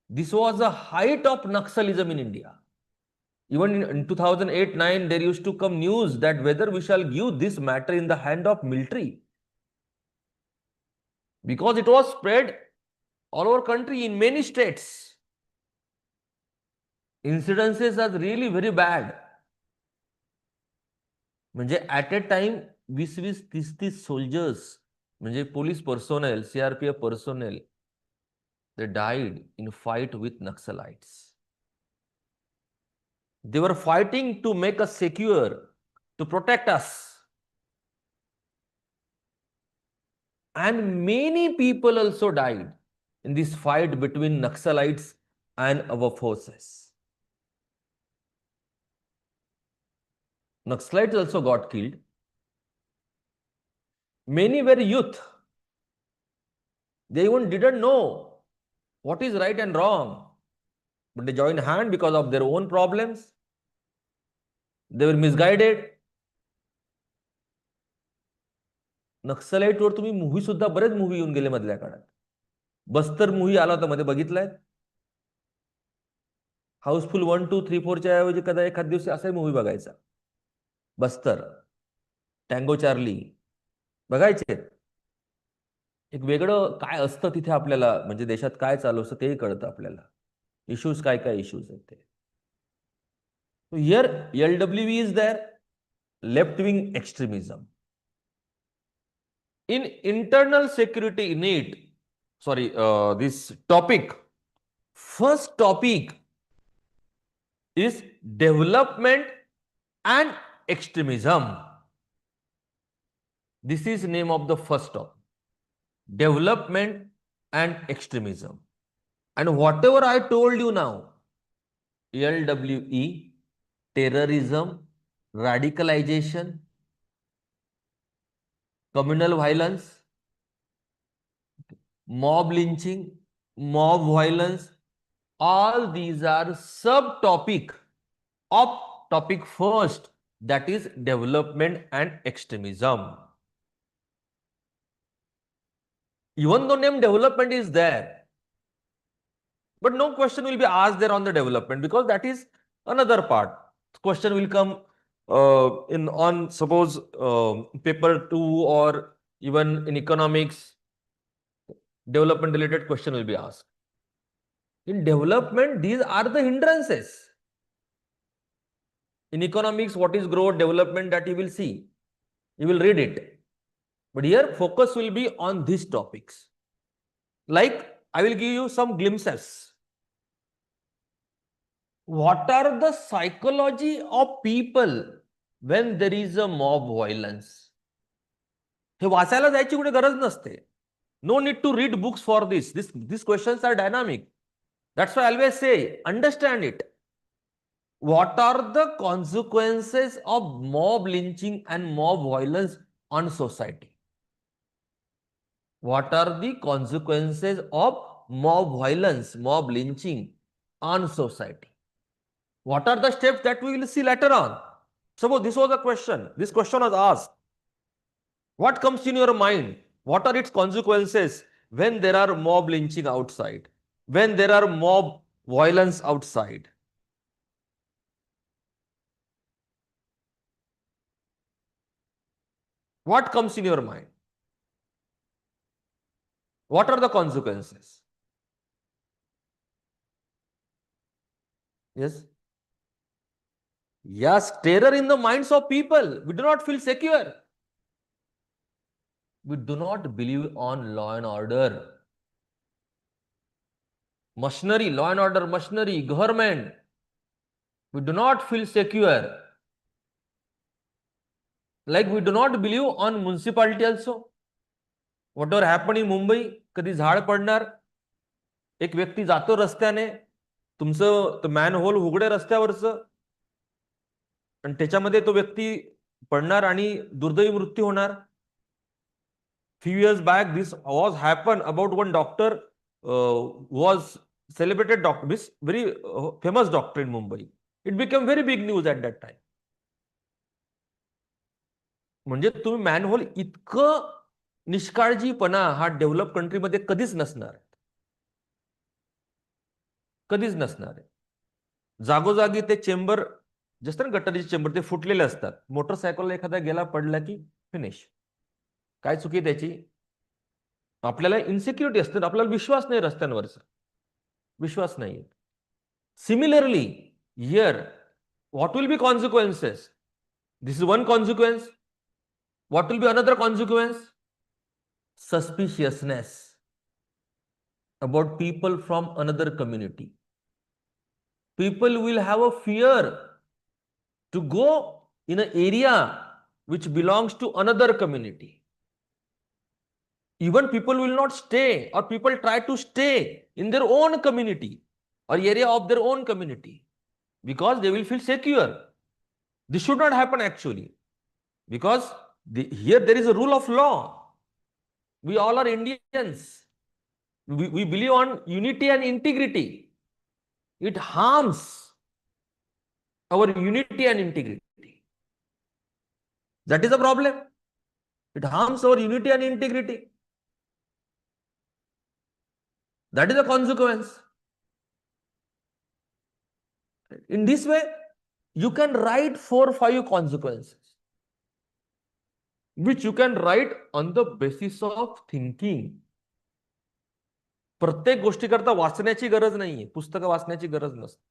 this was the height of Naxalism in India. Even in 2008-9, there used to come news that whether we shall give this matter in the hand of military. because it was spread all over country in many states. Incidences are really very bad. म्हणजे at a time 20-20, 30-30 soldiers, म्हणजे police personnel, CRPF personnel, they died in fight with Naxalites. They were fighting to make us secure, to protect us. And many people also died in this fight between Naxalites and our forces. Naxalites also got killed. Many were youth. They even didn't know what is right and wrong. But they joined hand because of their own problems. They were misguided. नक्सलाइटवर तुम्ही movie सुद्धा बरेच movie येऊन गेले मधल्या काळात. Bastar movie आला होता मध्ये, बघितलाय? हाऊसफुल 1, 2, 3, 4 च्या ऐवजी कदा एखाद दिवशी असाही मूव्ही बघायचा. बस्तर, टँगो चार्ली बघायचे. एक वेगळं काय असतं तिथे आपल्याला, म्हणजे देशात काय चालू असतं तेही कळतं आपल्याला. इश्यूज काय काय इश्यूज आहेत ते. Here LWE is there, left wing extremism. In internal security NEET, this topic, first topic is development and extremism. This is name of the first topic, development and extremism. And whatever I told you now, LWE, terrorism, radicalization, communal violence, mob lynching, mob violence, all these are subtopic of topic first, that is development and extremism. Even though name development is there, but no question will be asked there on the development, because that is another part. Question will come on suppose paper 2 or even in economics, development related question will be asked. In development, these are the hindrances. In economics, what is growth, development, that you will see. You will read it. But here, focus will be on these topics. Like, I will give you some glimpses. What are the psychology of people when there is a mob violence? हे वाचायला जायची कुठे गरज नसते. No need to read books for this. These questions are dynamic. That's why I always say, understand it. What are the consequences of mob lynching and mob violence on society? What are the consequences of mob violence, mob lynching on society? What are the steps that we will see later on? Suppose this was a question. This question was asked. What comes in your mind? What are its consequences when there are mob lynching outside? When there are mob violence outside? What comes in your mind? What are the consequences? Yes? Yes, terror in the minds of people. We do not feel secure. We do not believe on law and order. Machinery, law and order, machinery, government. We do not feel secure. Like we do not believe on municipality also. Whatever happened in Mumbai, कधी झाड पडणार, एक व्यक्ती जातो रस्त्याने, तुमचं manhole उघडे रस्त्यावरचं, आणि त्याच्यामध्ये तो व्यक्ती पडणार आणि दुर्दैवी मृत्यू होणार. Few years back, this was happened about one doctor was celebrated doctor, this very famous doctor in Mumbai. It became very big news at that time. म्हणजे तुम्ही मॅनहोल इतकं निष्काळजीपणा हा डेव्हलप कंट्रीमध्ये कधीच नसणार आहे. कधीच नसणार आहे. जागोजागी ते चेंबर जस्ट ना, गटारीचे चेंबर ते फुटलेले असतात. मोटरसायकलला एखादा गेला पडला की फिनिश. काय चुकी त्याची? आपल्याला इन्सिक्युरिटी असते, आपल्याला विश्वास नाही रस्त्यांवरचा, विश्वास नाही. Similarly here, what will be consequences? This is one consequence. What will be another consequence? Suspiciousness about people from another community. People will have a fear to go in an area which belongs to another community. Even people will not stay, or people try to stay in their own community or area of their own community because they will feel secure. This should not happen actually, because here there is a rule of law. We all are Indians. We believe on unity and integrity. It harms our unity and integrity. That is the problem. It harms our unity and integrity. That is the consequence. In this way, you can write 4 or 5 consequences, which you can write on the basis of thinking. प्रत्येक गोष्टीकरता वाचण्याची गरज नाहीये, पुस्तकं वाचण्याची गरज नसते.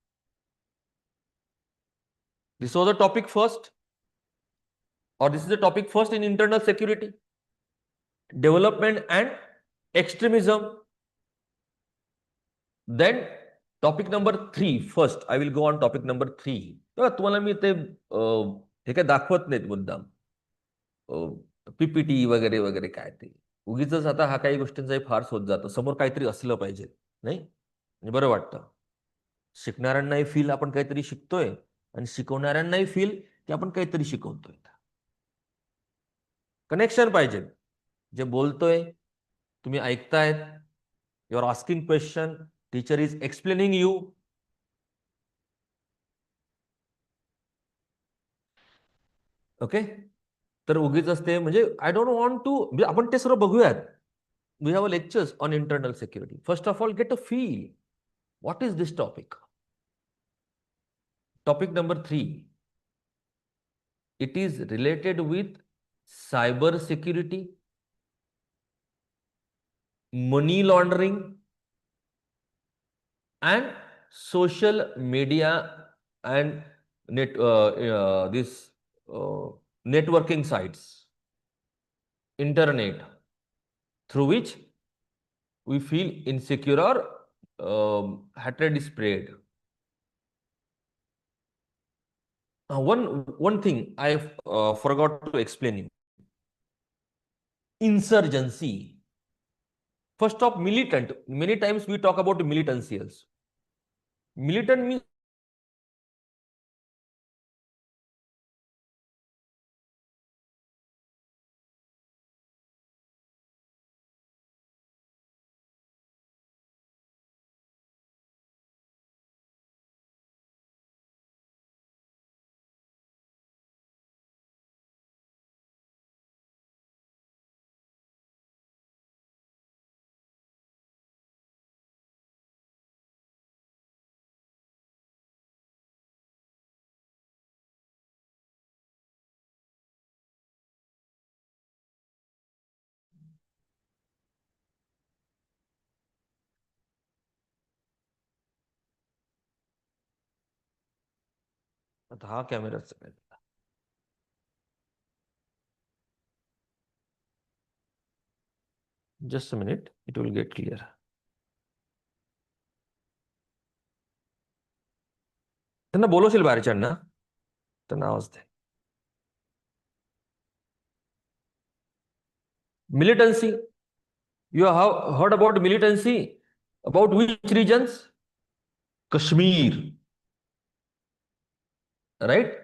This was a topic first, or this is a topic first in internal security, development and extremism. Then topic number 3. First, I will go on topic number 3. तेव्हा तुम्हाला मी ते हे काय दाखवत नाहीत मुद्दाम, पीपीटी वगैरे वगैरे काय ते उगीच आता हा काही गोष्टींचाही फार्स होत जातो. समोर काहीतरी असलं पाहिजे, नाही म्हणजे बरं वाटतं. शिकणाऱ्यांनाही फील आपण काहीतरी शिकतोय, आणि शिकवणाऱ्यांनाही फील की आपण काहीतरी शिकवतोय. कनेक्शन पाहिजे. जे बोलतोय, तुम्ही ऐकतायत, you are asking question, teacher is explaining you. Okay, तर उगीच असते म्हणजे आय डोंट वॉन्ट टू, आपण ते सर्व बघूयात. We have a lectures on internal security. First of all, get a feel what is this topic. Topic number 3, it is related with cyber security, money laundering, and social media and this networking sites, internet, through which we feel insecure or hatred is spread. One thing I forgot to explain you. Insurgency. First of militant. Many times we talk about militancy also. Militant means आता हा कॅमेराचा काय, just a minute, it will get clear. त्यांना बोलवशील बाहेरच्यांना, त्यांना आवाज दे. Militancy. You have heard about militancy? About which regions? Kashmir. Right?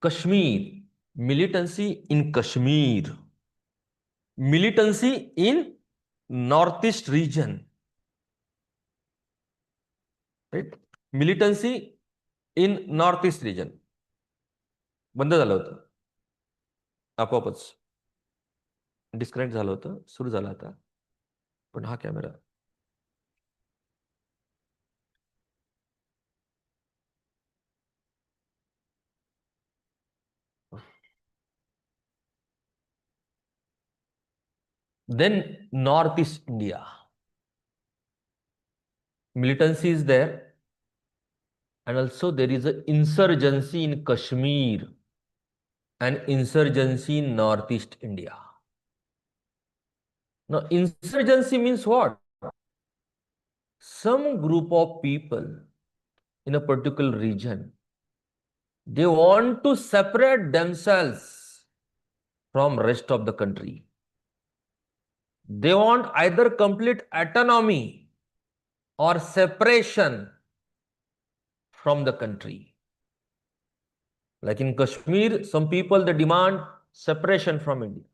Kashmir. Militancy in Kashmir. Militancy in Northeast region. Right? Militancy in Northeast region. बंद झालं होतं, आपोआपच disconnect झालं होतं, सुरू झालं आता. पण हा camera Then Northeast India. Militancy is there. And also there is an insurgency in Kashmir and insurgency in Northeast India. Now, insurgency means what? Some group of people in a particular region, they want to separate themselves from rest of the country. They want either complete autonomy or separation from the country. Like in Kashmir, some people, they demand separation from India,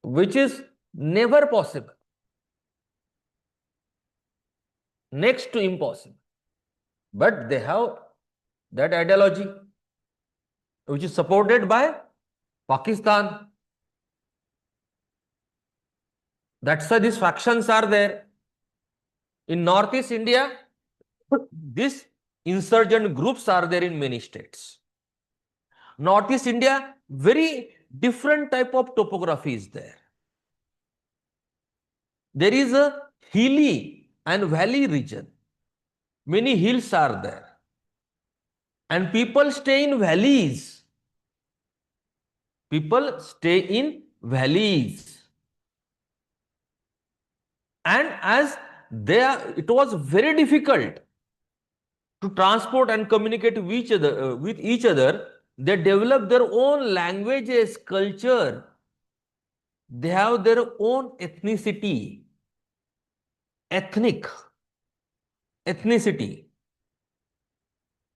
which is never possible, next to impossible. But they have that ideology, which is supported by Pakistan. That's why these factions are there. In Northeast India, these insurgent groups are there in many states. Northeast India, very different type of topography is there. There is a hilly and valley region. Many hills are there. And people stay in valleys. People stay in valleys. And as they are, it was very difficult to transport and communicate with each other, they develop their own languages, culture. They have their own ethnicity. Ethnicity.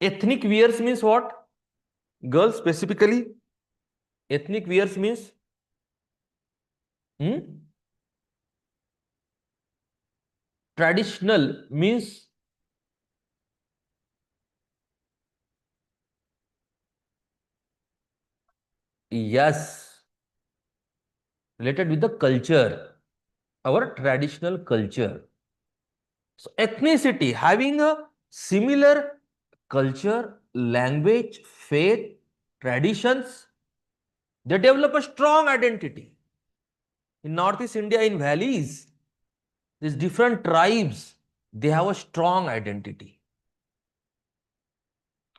Ethnic wears means what? Girls specifically. Ethnic wears means traditional means yes, related with the culture, our traditional culture. So ethnicity, having a similar culture, language, faith, traditions, they develop a strong identity. In Northeast India, in valleys, these different tribes, they have a strong identity.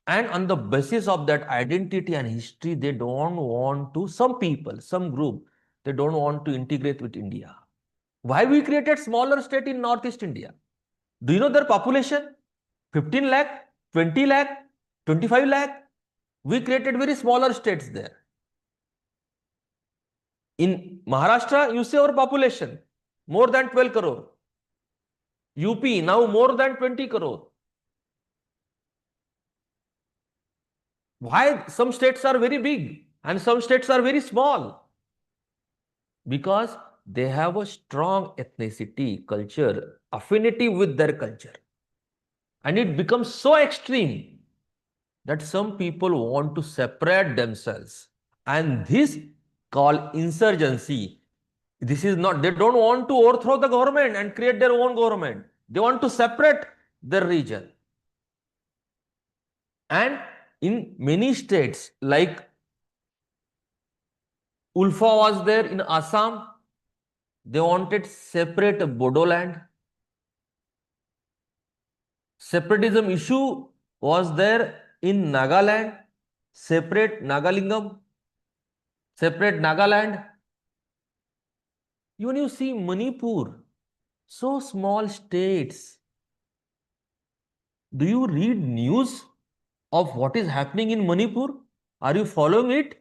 And on the basis of that identity and history, they don't want to, some people, some group, they don't want to integrate with India. Why we created smaller state in Northeast India? Do you know their population? 15 lakh, 20 lakh, 25 lakh. We created very smaller states there. In Maharashtra, you see our population, more than 12 crore. UP, now more than 20 crore. Why some states are very big and some states are very small? Because they have a strong ethnicity, culture, affinity with their culture. And it becomes so extreme that some people want to separate themselves. And this called insurgency. This is not, they don't want to overthrow the government and create their own government. They want to separate their region. And in many states, like Ulfa was there in Assam, they wanted separate Bodoland. Separatism issue was there in Nagaland, separate Nagalingam, separate Nagaland. Even you see Manipur, so small states. Do you read news of what is happening in Manipur? Are you following it?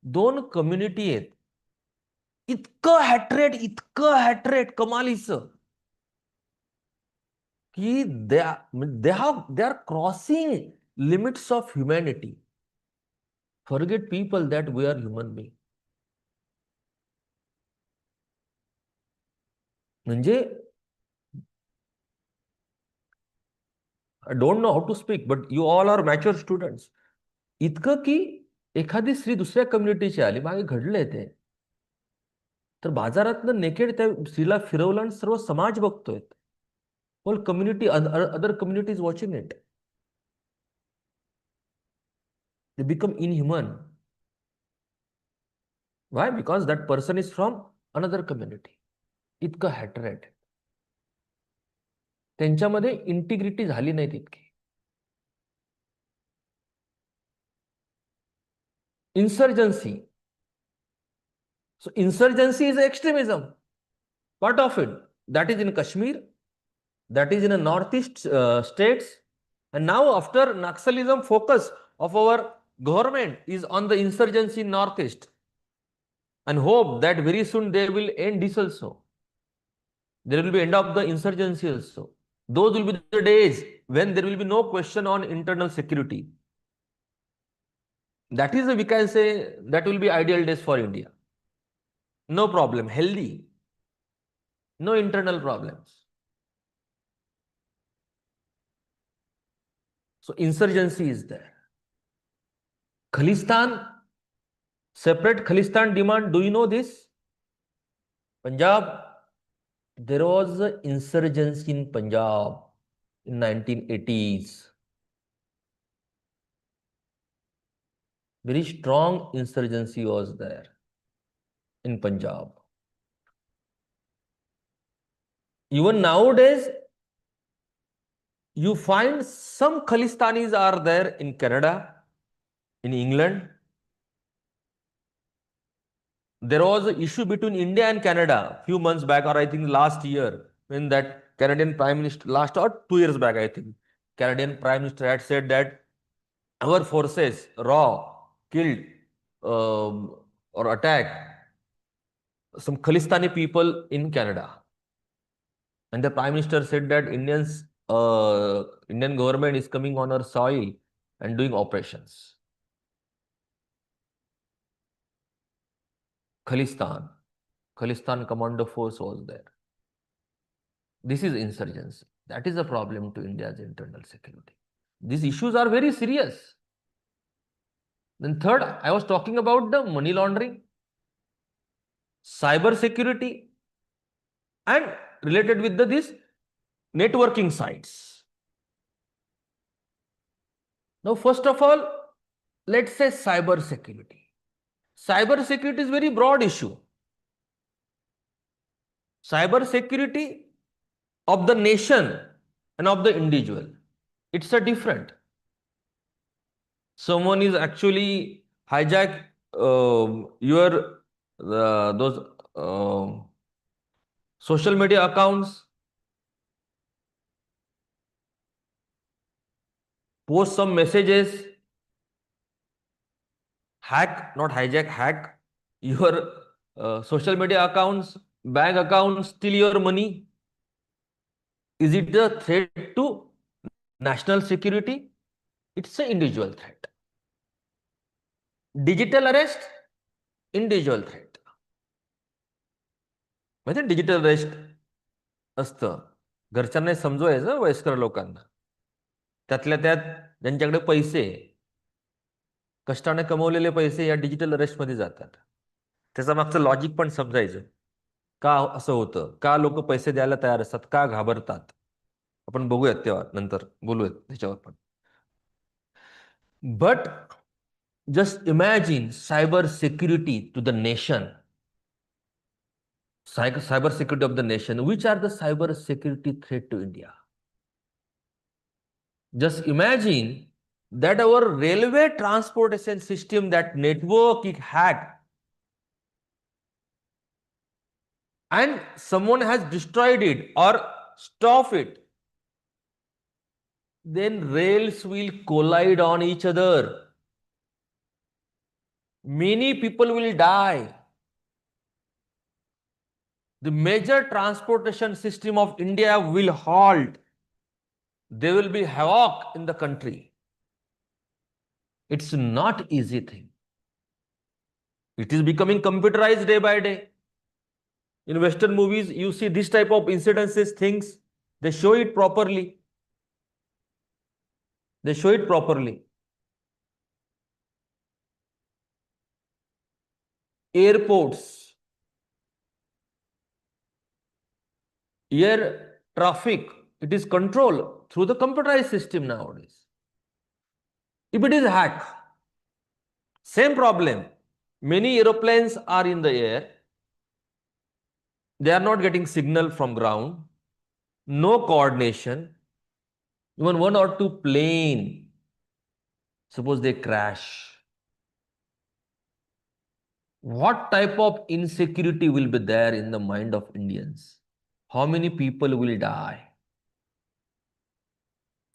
दोन community आहेत, इतकं हॅट्रेट कमालीचं की they are crossing limits of humanity. Forget people that we are human being. म्हणजे I don't know how to speak, but you all are mature students. इतकं की एखादी स्त्री दुसऱ्या कम्युनिटीची आली, मागे घडलंय ते, तर बाजारातनं नेकेड त्या स्त्रीला फिरवलं आणि सर्व समाज बघतोय. Whole community, other communities watching it. They become inhuman. Why? Because that person is from another community. इतकं हॅटरेट, त्यांच्यामध्ये इंटिग्रिटी झाली नाही तितकी. Insurgency. So insurgency is extremism. Part of it. That is in Kashmir. That is in the northeast states. And now after Naxalism, focus of our government is on the insurgency in northeast. And hope that very soon they will end this also. There will be end of the insurgency also. Those will be the days when there will be no question on internal security. That is, we can say, that will be ideal days for India. No problem, healthy, no internal problems. So insurgency is there. Khalistan, separate Khalistan demand. Do you know this? Punjab, there was an insurgency in Punjab in 1980s. Very strong insurgency was there in Punjab. Even nowadays, you find some Khalistanis are there in Canada, in England. There was an issue between India and Canada a few months back, or I think last year, when that Canadian Prime Minister, last or 2 years back, I think, Canadian Prime Minister had said that our forces, raw, killed or attacked some Khalistani people in Canada. And the Prime Minister said that Indian government is coming on our soil and doing operations. Khalistan Commando Force was there. This is insurgency. That is a problem to India's internal security. These issues are very serious. Then third, I was talking about the money laundering, cyber security, and related with this networking sites. Now, first of all, let's say cyber security. Cyber security is a very broad issue. Cyber security of the nation and of the individual, it's a different. Someone is actually hijack your those social media accounts, post some messages, hack, not hijack, hack your social media accounts, bank accounts, steal your money. Is it a threat to national security? It's an individual threat. Digital arrest, individual threat. म्हणजे digital arrest असतं. घरच्यांना समजवायचं वयस्कर लोकांना. त्यातल्या त्यात ज्यांच्याकडे पैसे, कष्टाने कमवलेले पैसे या डिजिटल अरेस्टमध्ये जातात. त्याचा मागचं लॉजिक पण समजायचं. का असं होतं? का लोक पैसे द्यायला तयार असतात? का घाबरतात? आपण बघूयात तेव्हा, नंतर बोलूयात त्याच्यावर पण. But just imagine cyber security to the nation. Cyber security of the nation. Which are the cyber security threat to India? Just imagine that our railway transportation system, that network is hacked, and someone has destroyed it or stopped it. Then rails will collide on each other. Many people will die. The major transportation system of India will halt. There will be havoc in the country. It's not easy thing. It is becoming computerized day by day. In Western movies, you see this type of incidences, things, they show it properly. They show it properly. Airports, air traffic, it is controlled through the computerized system nowadays. If it is hacked, same problem. Many aeroplanes are in the air. They are not getting signal from ground. No coordination. Even one or two plane, suppose they crash. What type of insecurity will be there in the mind of Indians? How many people will die?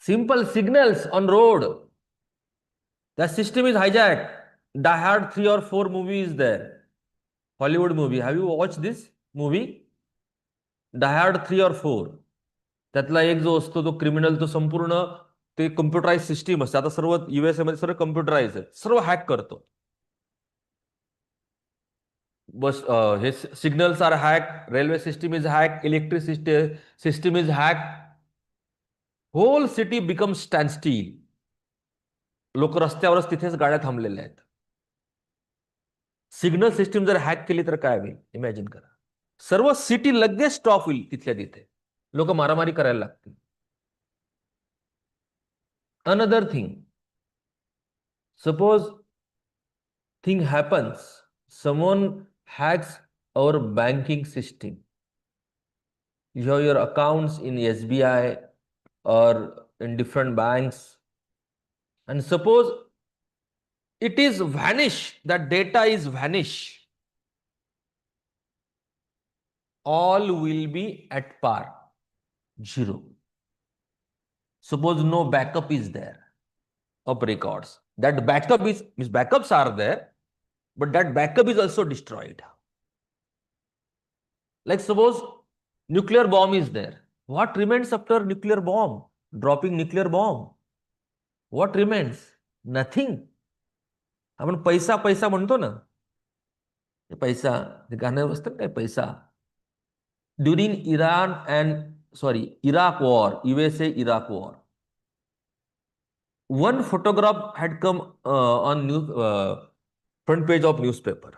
Simple signals on road. The system is hijacked. Die Hard 3 or 4 movie is there. Hollywood movie. Have you watched this movie? Die Hard 3 or 4. त्यातला एक जो असतो तो criminal तो संपूर्ण ते computerise system असते. आता सर्व USA मध्ये सर्व कम्प्युटराइज आहे. सर्व हॅक करतो. बस हे signals are hack, railway system is hack, electricity system is hack. Whole city become standstill. लोक रस्त्यावरच तिथेच गाड्या थांबलेल्या आहेत. सिग्नल सिस्टीम जर हॅक केली तर काय होईल इमॅजिन करा. सर्व सिटी लगेच स्टॉप होईल तिथल्या तिथे. लोक मारामारी करायला लागतील. Another thing, suppose thing happens, someone hacks our banking system. You have your accounts in SBI or in different banks, and suppose it is vanish, that data is vanish, all will be at par, zero. Suppose no backup is there of records. That backup is, means backups are there, but that backup is also destroyed. Like suppose nuclear bomb is there. What remains after nuclear bomb? Dropping nuclear bomb. What remains? Nothing. आपण पैसा पैसा म्हणतो ना, पैसा गाणं असतं काय पैसा. During Iraq war, USA Iraq war, one photograph had come on front page of newspaper.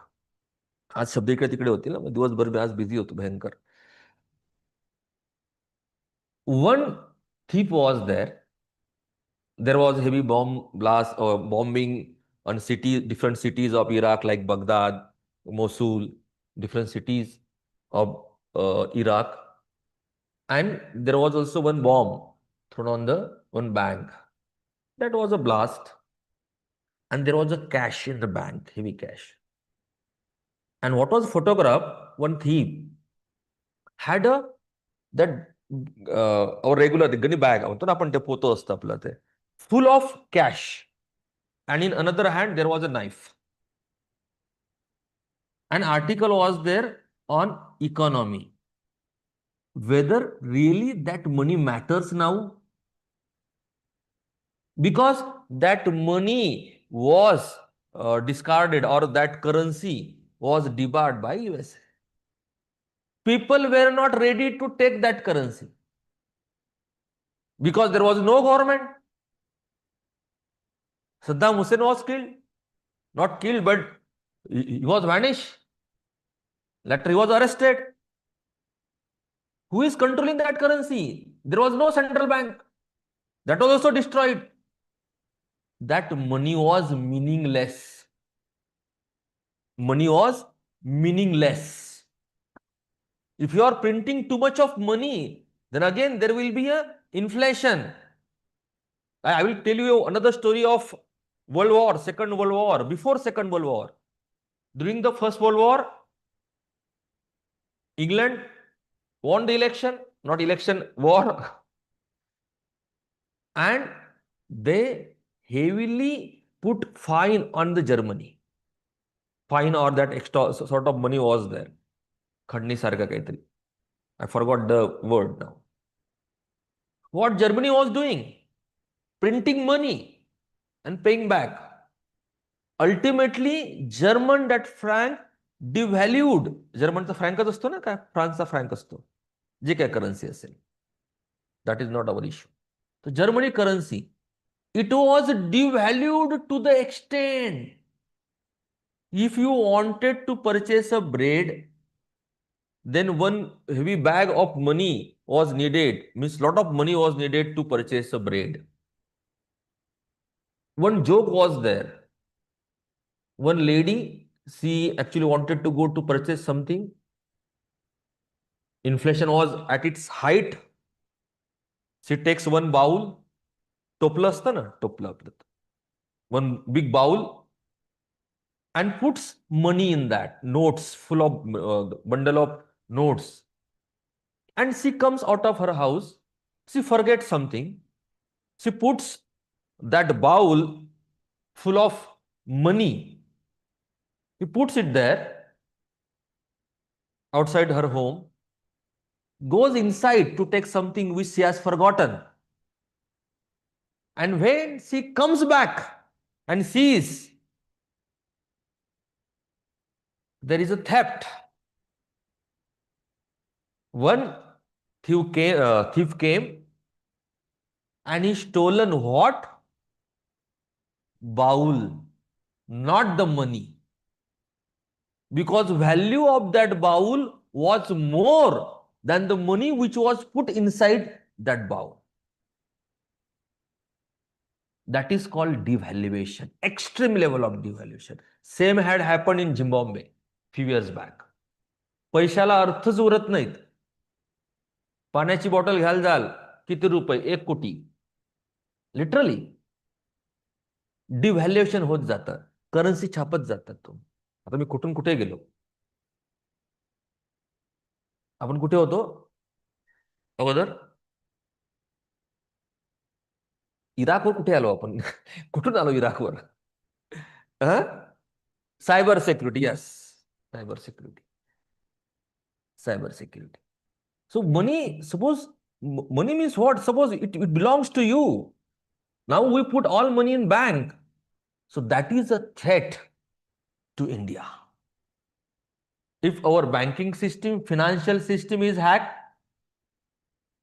आज शब्द इकडे तिकडे होतील ना, दिवसभर मी आज बिझी होतो भयंकर. One thief was there. There was heavy bomb blast or bombing on different cities of Iraq like Baghdad, Mosul, different cities of Iraq. And there was also one bomb thrown on the one bank. That was a blast. And there was a cash in the bank, heavy cash. And what was photographed? One thief had our regular gunny bag, म्हणतो ना आपण ते पोतं असतं आपलं ते, full of cash. And in another hand, there was a knife. An article was there on economy. Whether really that money matters now? Because that money was discarded, or that currency was debarred by USA. People were not ready to take that currency because there was no government. Saddam Hussein was killed. Not killed, but he was vanished. Later he was arrested. Who is controlling that currency? There was no central bank. That was also destroyed. That money was meaningless. Money was meaningless. If you are printing too much of money, then again there will be a inflation. I will tell you another story of World War, Second World War, before Second World War. During the First World War, England won the election, not election, war. And they heavily put fine on the Germany. Fine or that extra sort of money was there. Khadni sarka kaitari. I forgot the word now. What Germany was doing? Printing money and paying back. Ultimately, German that franc devalued. Germanचा फ्रँकच असतो ना, काय फ्रान्सचा frank असतो, जे काय currency असेल. That is not our issue. So Germany currency, it was devalued to the extent, if you wanted to purchase a bread, then one heavy bag of money was needed, means lot of money was needed to purchase a bread. One joke was there. One lady She actually wanted to go to purchase something. Inflation was at its height. She takes one bowl, टोपलं असतं ना, टोपलं आपलं, one big bowl, and puts money in that, notes, full of bundle of notes. And she comes out of her house. She forgets something. She puts that bowl full of money. He puts it there outside her home, goes inside to take something which she has forgotten. And when she comes back and sees there is a theft, one thief came and he stolen what? Bowl, not the money. Because value of that bowl was more than the money which was put inside that bowl. That is called devaluation, extreme level of devaluation. Same had happened in Zimbabwe few years back. पैशाला अर्थच उरत नाहीत. पाण्याची bottle घ्यायला जाल, किती रुपये? 1 कोटी. लिटरली डिव्हॅल्युएशन होत जातं, करन्सी छापत जातात. तुम्ही आता मी कुठून कुठे गेलो, आपण कुठे होतो अगोदर? इराकवर कुठे आलो आपण? कुठून आलो इराकवर? Cyber security. Yes, cyber security. Cyber security. So money, suppose money means what? Suppose it belongs to you. Now we put all money in bank. So that is a threat to India. If our banking system, financial system is hacked,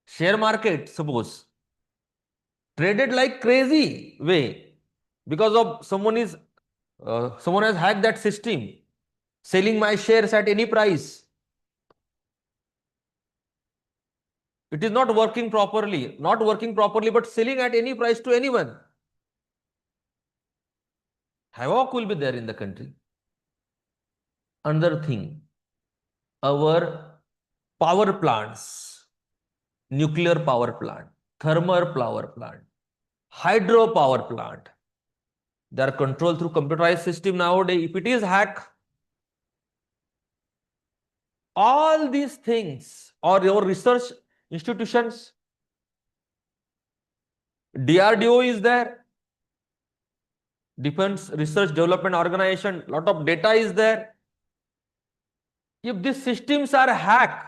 share market, suppose, traded like crazy way because of someone has hacked that system, selling my shares at any price. It is not working properly, but selling at any price to anyone. Havoc will be there in the country. Another thing, our power plants, nuclear power plant, thermal power plant, hydro power plant, they are controlled through computerized system nowadays. If it is hacked, all these things, or your research institutions, DRDO is there, Defense Research Development Organization, lot of data is there. If these systems are hacked,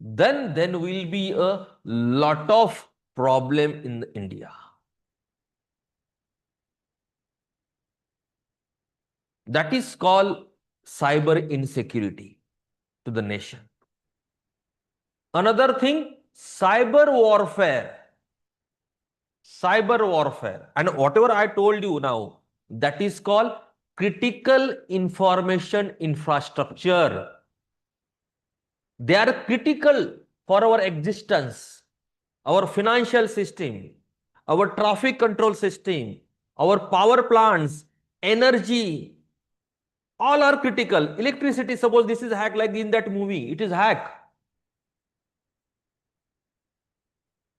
then will be a lot of problem in India. That is called cyber insecurity to the nation. Another thing, cyber warfare. Cyber warfare. And whatever I told you now, that is called critical information infrastructure. They are critical for our existence, our financial system, our traffic control system, our power plants, energy, all are critical. Electricity, suppose this is hacked like in that movie, it is hacked.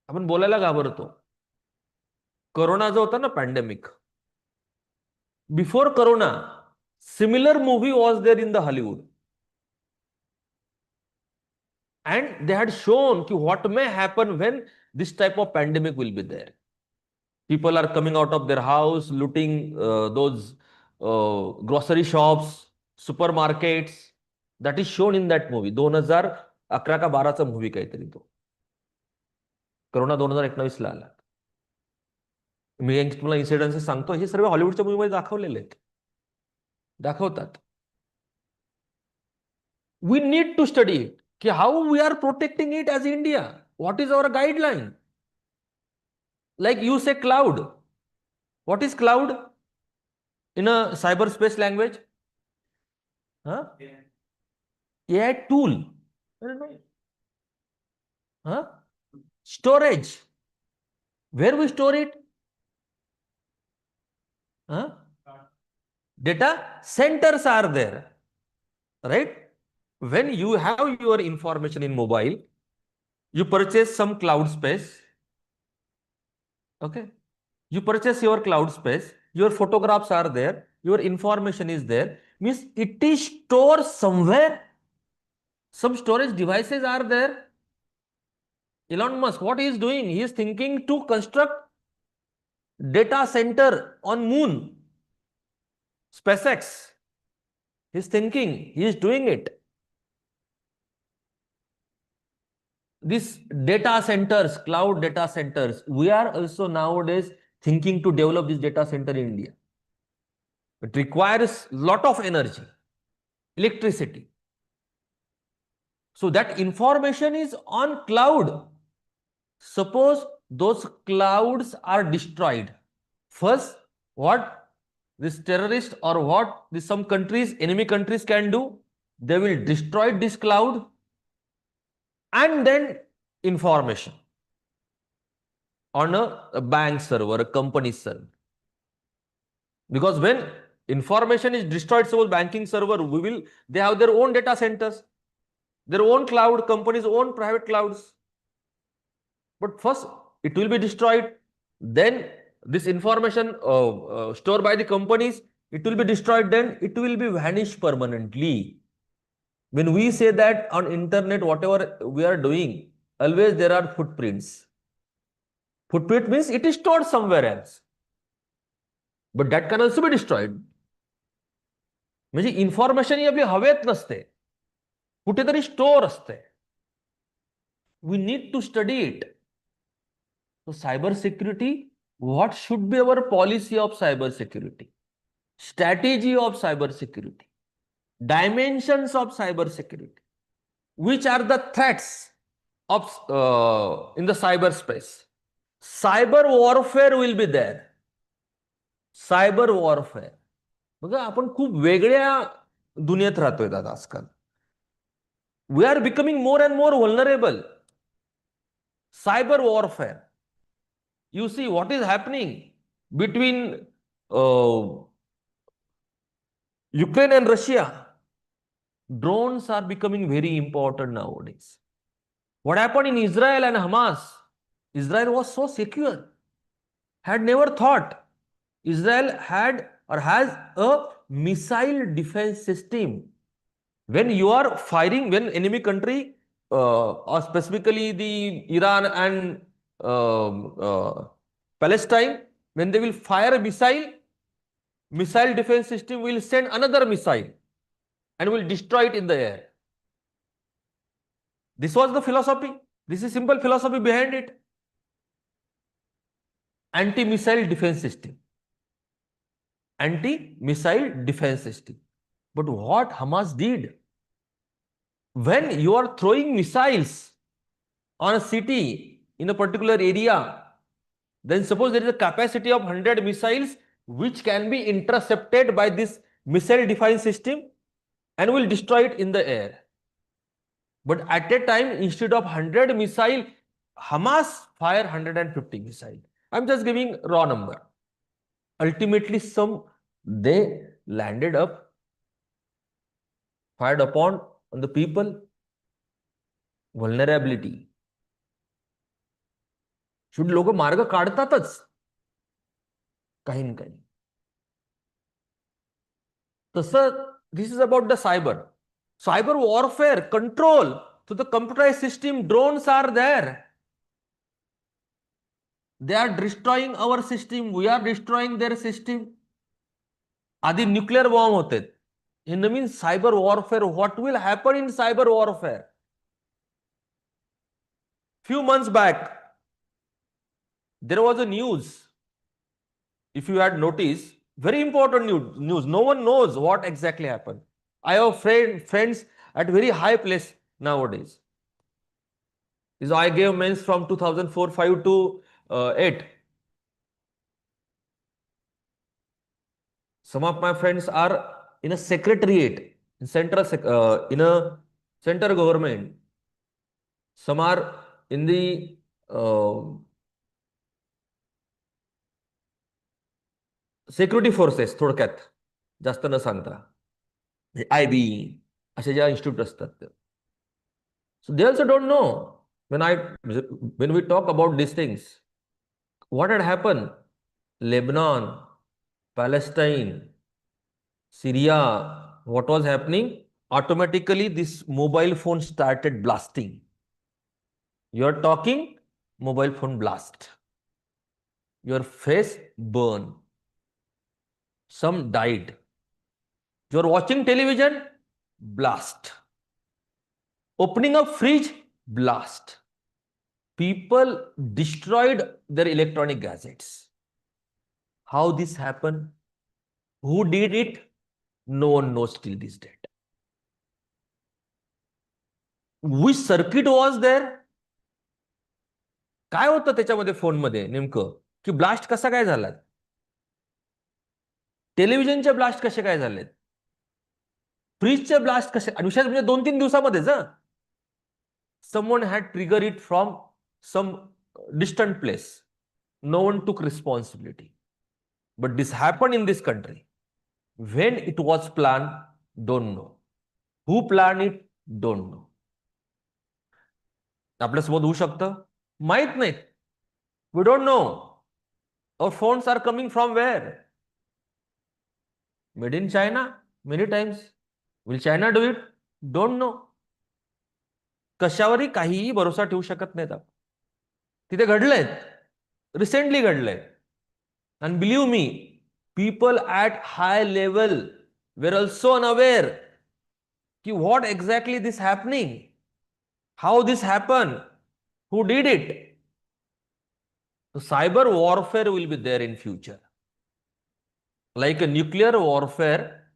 आपण बोलायला घाबरतो. Corona जो होता ना, pandemic. Before corona, similar movie was there in the Hollywood. And they had shown what may happen when this type of pandemic will be there. People are coming out of their house, looting those grocery shops, supermarkets. That is shown in that movie. 2011 का 12चा movie काहीतरी तो. Corona 2019 ला आला. मी तुम्हाला इन्सिडेंसेस सांगतो, हे सर्व हॉलिवूडच्या मूवीमध्ये दाखवलेले आहेत, दाखवतात. We need to study it. How we are protecting it as India? What is our guideline? Like you say cloud. What is cloud in a cyberspace language? Huh? AI tool. I don't know. Huh? Storage. Where we store it? Huh? data centers are there, right? When you have your information in mobile, you purchase some cloud space, okay? You purchase your cloud space, your photographs are there, your information is there, means it is stored somewhere. Some storage devices are there. Elon Musk, what he is doing? He is thinking to construct data center on moon, SpaceX. He is thinking, he is doing it. These data centers, cloud data centers, we are also nowadays thinking to develop this data center in India. It requires lot of energy, electricity. So that information is on cloud. Suppose those clouds are destroyed. First, what this terrorist or what this some countries, enemy countries can do? They will destroy this cloud and then information on a bank server, a company server. Because when information is destroyed, suppose banking server, they have their own data centers, their own cloud, companies' own private clouds. But first, it will be destroyed. Then this information stored by the companies, it will be destroyed. Then it will be vanished permanently. When we say that on internet, whatever we are doing, always there are footprints. Footprint means it is stored somewhere else. But that can also be destroyed. म्हणजे information ही आपली हवेत नसते, कुठेतरी store असते. We need to study it. So cyber security, what should be our policy of cyber security? Strategy of cyber security, dimensions of cyber security, which are the threats of in the cyberspace. Cyber warfare will be there. Cyber warfare. बघा आपण खूप वेगळ्या दुनियेत राहतोय दादा आजकाल. We are becoming more and more vulnerable. Cyber warfare. You see what is happening between Ukraine and Russia. Drones are becoming very important nowadays. What happened in Israel and Hamas? Israel was so secure. Had never thought Israel had or has a missile defense system. When you are firing, when enemy country or specifically the Iran and Palestine, when they will fire a missile defense system will send another missile and will destroy it in the air. This was the philosophy. This is simple philosophy behind it. Anti-missile defense system. Anti-missile defense system. But what Hamas did, when you are throwing missiles on a city in a particular area, then suppose there is a capacity of 100 missiles which can be intercepted by this missile defense system and will destroy it in the air. But at a time, instead of 100 missile, Hamas fire 150 missile. I'm just giving raw number. Ultimately, they landed up, fired upon on the people. Vulnerability. Should लोक मार्ग काढतातच काही ना काही. तसं this is about the cyber warfare control. So the computerized system, drones are there. They are destroying our system. We are destroying their system. आधी nuclear bomb होते. In the means cyber warfare, what will happen in cyber warfare? Few months back, there was a news. If you had noticed, very important news. No one knows what exactly happened. I have friends at very high place nowadays. I gave mains from 2004-5 to 8. Some of my friends are in a secretariat, in in a center government. Some are in the security forces, थोडक्यात. जास्त न सांगता. IB असे ज्या institute असतात. So they also don't know. When we talk about these things, what had happened? Lebanon, Palestine, Syria, what was happening? Automatically, this mobile phone started blasting. You're talking, mobile phone blast. Your face burn. Some died. You're watching television, blast. Opening up fridge, blast. People destroyed their electronic gadgets. How this happened? Who did it? No one knows till this date. Which circuit was there? काय होतं त्याच्यामध्ये फोनमध्ये नेमकं की blast कसा काय झाला? टेलिव्हिजनचे blast कसे काय झालेत? फ्रीजचे ब्लास्ट कसे? आणि विशेष म्हणजे 2-3 दिवसामध्येच. Someone had triggered it from some distant place. No one took responsibility. But this happened in this country. When it was planned, don't know. Who planned it, don't know. आपल्यासोबत होऊ शकतं? माहित नाहीत. We don't know. Our phones are coming from where? Made in China? Many times. Will China do it? Don't know. कशावरही काहीही भरोसा ठेवू शकत नाहीत आपण. तिथे घडलंय. रिसेंटली घडलंय. And believe me, people at high level were also unaware कि what exactly this happening, how this happened, who did it. So cyber warfare will be there in future. Like a nuclear warfare,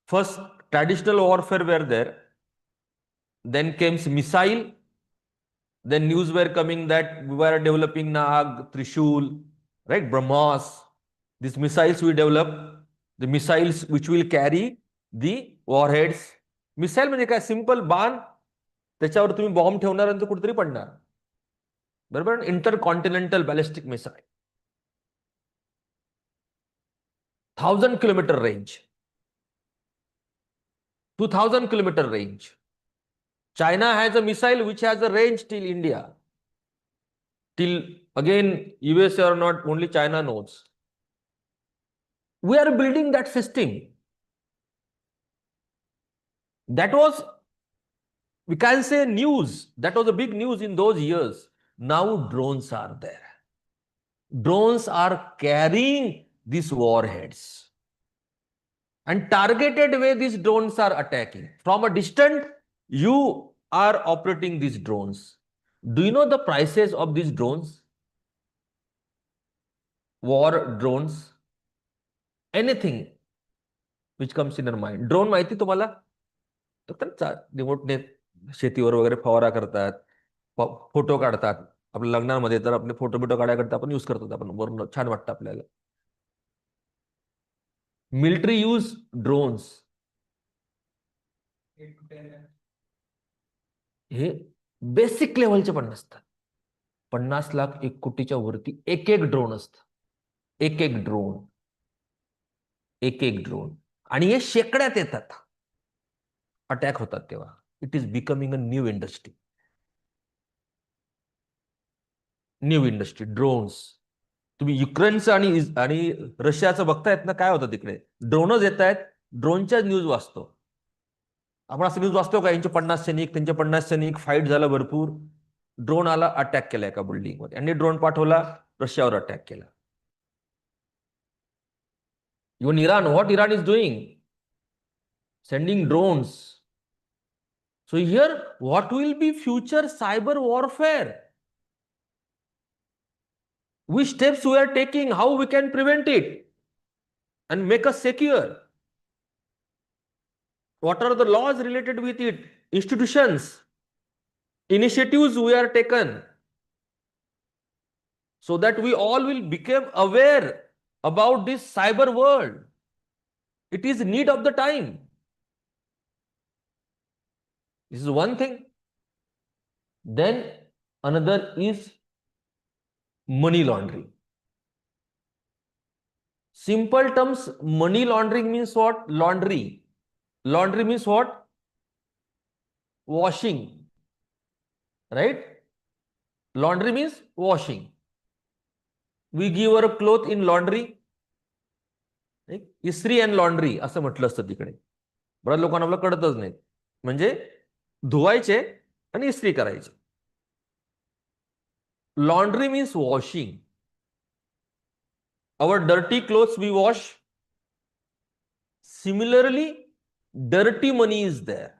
first traditional warfare were there, then came missile, then news were coming that we were developing Nag, Trishul, right, BrahMos. These missiles we develop, the missiles which will carry the warheads. Missile म्हणजे काय? Simple बाण, त्याच्यावर तुम्ही bomb ठेवणार आणि तो कुठेतरी पडणार. बरोबर? Intercontinental ballistic missile, 1000 kilometer range, 2000 kilometer range. China has a missile which has a range till India. Till again, USA or not, only China knows. We are building that system. That was, we can say, news. That was a big news in those years. Now drones are there. Drones are carrying these warheads. And targeted way these drones are attacking. From a distance, you are operating these drones. Do you know the prices of these drones? War drones? Anything which comes in your mind. Drone माहिती तुम्हाला? रिमोटने शेतीवर वगैरे फवारा करतात, photo काढतात. आपल्या लग्नामध्ये तर आपले फोटो बिटो काढायकरता आपण यूज करतो. आपण वरून छान वाटतं आपल्याला. Military use drones. हे बेसिक लेवलचे पण नसतात. 50 लाख 1 कोटीच्या वरती एक ड्रोन असतं. एक ड्रोन, एक ड्रोन. आणि हे शेकड्यात येतात. अटॅक होतात तेव्हा. It is becoming a new industry. New industry, drones. तुम्ही युक्रेनचं आणि रशियाचं बघतायत ना, काय होतं तिकडे? ड्रोनच येत आहेत. ड्रोनच्या न्यूज वाचतो आपण. असं न्यूज वाचतो का यांचे 50 सैनिक, त्यांचे 50 सैनिक, फाईट झालं भरपूर, ड्रोन आला, अटॅक केला एका बिल्डिंगवर, आणि ड्रोन पाठवला, रशियावर अटॅक केला. Even Iran, what Iran is doing? Sending drones. So here, what will be future cyber warfare? Which steps we are taking? How we can prevent it and make us secure? What are the laws related with it? Institutions, initiatives we are taken, so that we all will become aware about this cyber world. It is need of the time. This is one thing. Then another is money laundering. Simple terms, money laundering means what? Laundry. Laundry means what? Washing. Right? Laundry means washing. We give our cloth in laundry. इस्त्री and laundry असं म्हटलं असतं तिकडे. बऱ्याच लोकांना आपलं कळतच नाही. म्हणजे धुवायचे आणि इस्त्री करायचे. Laundry means washing. Our dirty clothes we wash. Similarly, dirty money is there.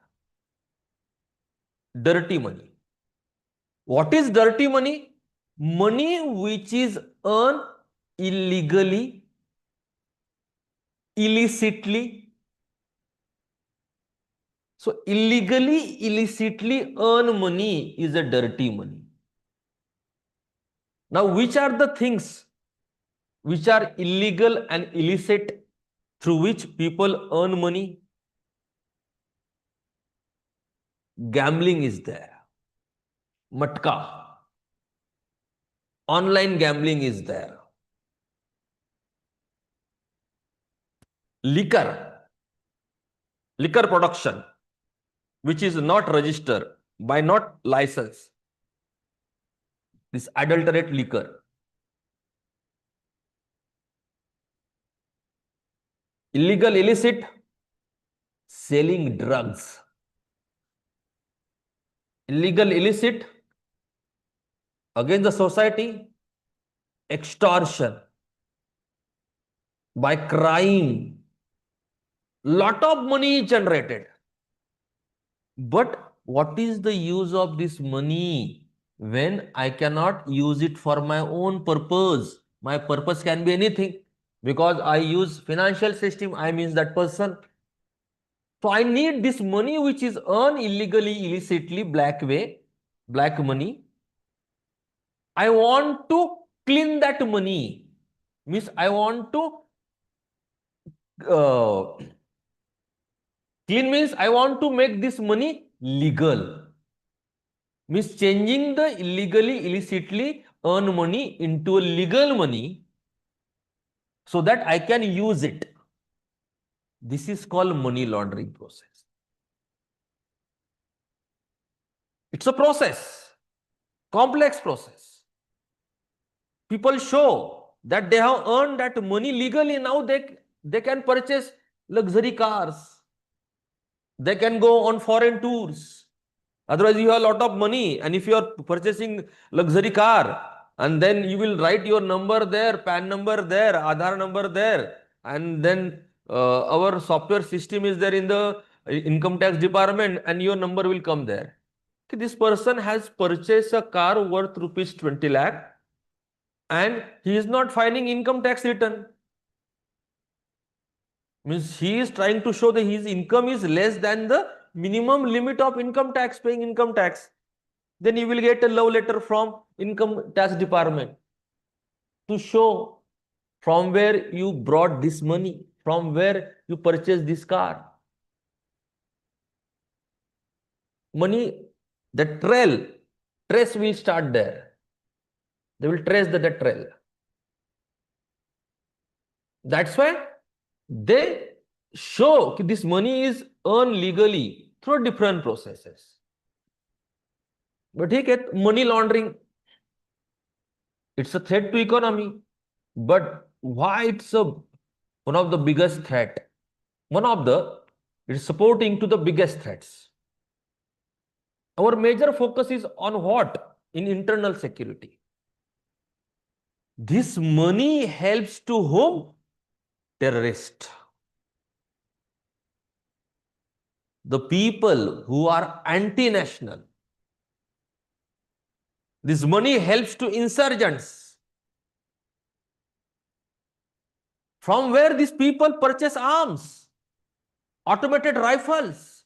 Dirty money. What is dirty money? Money which is earned illegally, illicitly. So illegally, illicitly earn money is a dirty money. Now, which are the things which are illegal and illicit through which people earn money? Gambling is there. Matka. Online gambling is there. Liquor production, which is not registered, by not license. This adulterate liquor. Illegal, illicit, selling drugs. Illegal, illicit, against the society, extortion, by crime. Lot of money is generated. But what is the use of this money when I cannot use it for my own purpose? My purpose can be anything. Because I use financial system, I means that person. So I need this money which is earned illegally, illicitly, black way, black money. I want to clean that money. Means I want to clean means I want to make this money legal. Means changing the illegally, illicitly earned money into a legal money so that I can use it. This is called money laundering process. It's a process, complex process. People show that they have earned that money legally. Now they can purchase luxury cars. They can go on foreign tours. Otherwise, you have a lot of money, and if you are purchasing luxury car, and then you will write your number there, PAN number there, Aadhaar number there, and then our software system is there in the income tax department, and your number will come there. Okay, this person has purchased a car worth rupees 20 lakh, and he is not filing income tax return. Means he is trying to show that his income is less than the minimum limit of income tax, paying income tax. Then you will get a love letter from income tax department to show from where you brought this money, from where you purchased this car. Money, the trace will start there. They will trace the trail. That's why they show that this money is earned legally through different processes. But he get money laundering. It's a threat to economy. But why it's one of the biggest threat? It's supporting to the biggest threats. Our major focus is on what? In internal security. This money helps to whom? Terrorists. The people who are anti-national. This money helps to insurgents. From where these people purchase arms, automated rifles,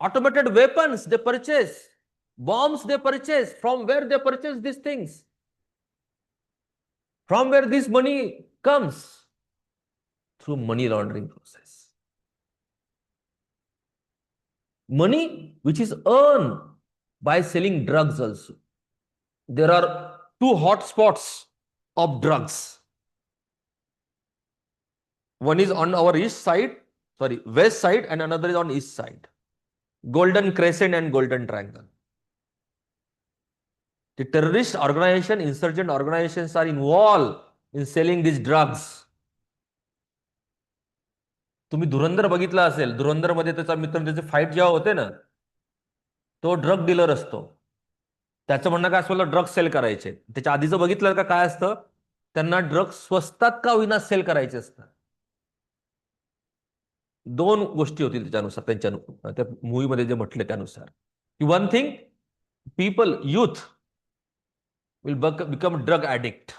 automated weapons they purchase, bombs they purchase. From where they purchase these things? From where this money comes? Through money laundering process. Money which is earned by selling drugs also. There are two hot spots of drugs. One is on our west side, and another is on east side. Golden Crescent and Golden Triangle. The terrorist organization, insurgent organizations are involved in selling these drugs. तुम्ही धुरंधर बघितला असेल, धुरंधर मध्ये त्याचा मित्र त्याचे fight जेव्हा होते ना, तो ड्रग डीलर असतो. त्याचं म्हणणं काय असतं, ड्रग्स सेल करायचे. त्याच्या आधीचं बघितलं का काय असतं, त्यांना ड्रग्स स्वस्तात का होईना सेल करायचे असतात. दोन गोष्टी होतील त्याच्यानुसार, त्या मूवीमध्ये जे म्हटले त्यानुसार. One thing, people, youth will become drug addict,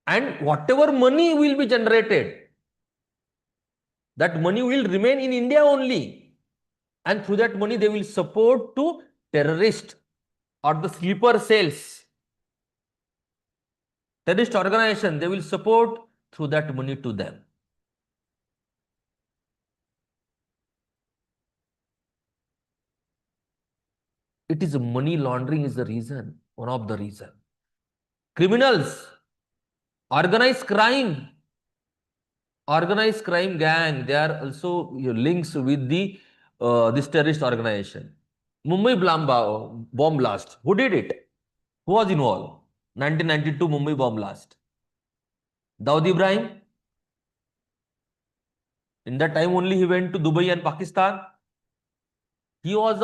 and whatever money will be generated, that money will remain in India only, and through that money they will support to terrorists or the sleeper cells, terrorist organization. They will support through that money to them. It is money laundering is the reason, one of the reason. Criminals, organized crime gang, they are also links with the this terrorist organization. Mumbai bomb blast, who did it? Who was involved? 1992 Mumbai bomb blast. Dawood Ibrahim. In that time only he went to Dubai and Pakistan. He was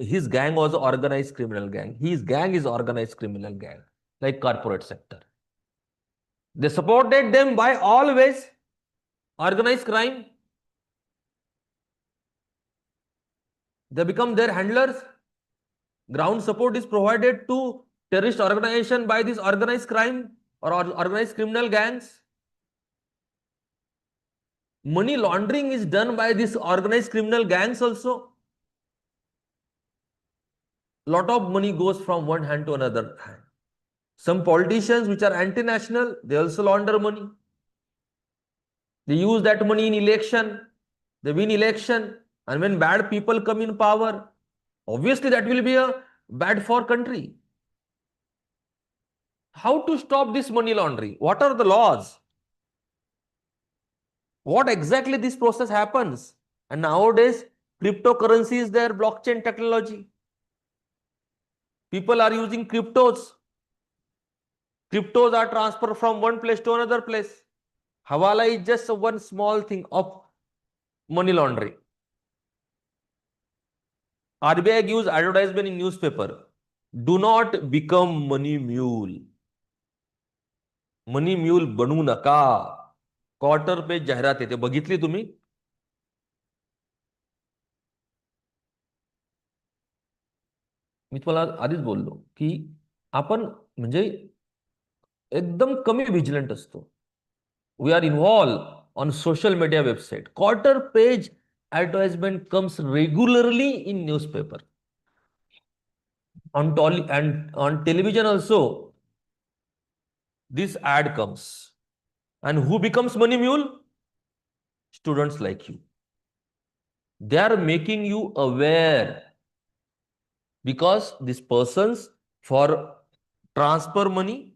his gang was an organized criminal gang. His gang is organized criminal gang, like corporate sector. They supported them by always organized crime. They become their handlers. Ground support is provided to terrorist organization by this organized crime or organized criminal gangs. Money laundering is done by these organized criminal gangs also. Lot of money goes from one hand to another hand. Some politicians which are anti-national, they also launder money. They use that money in election. They win election. And when bad people come in power, obviously that will be a bad for country. How to stop this money laundering? What are the laws? What exactly this process happens? And nowadays, cryptocurrency is there, blockchain technology. People are using cryptos. Cryptos are transferred from one place to another place. Hawala is just one small thing of money laundering. RBI gives advertisement in newspaper. Do not become money mule. Money mule बनू नका. Quarter पे जाहिरात येते, बघितली तुम्ही? मी तुम्हाला आधीच बोललो की आपण म्हणजे एकदम कमी विजिलंट असतो. We are involved on social media website. Quarter page advertisement comes regularly in newspaper. On television also, this ad comes. And who becomes money mule? Students like you. They are making you aware, because these persons, for transfer money,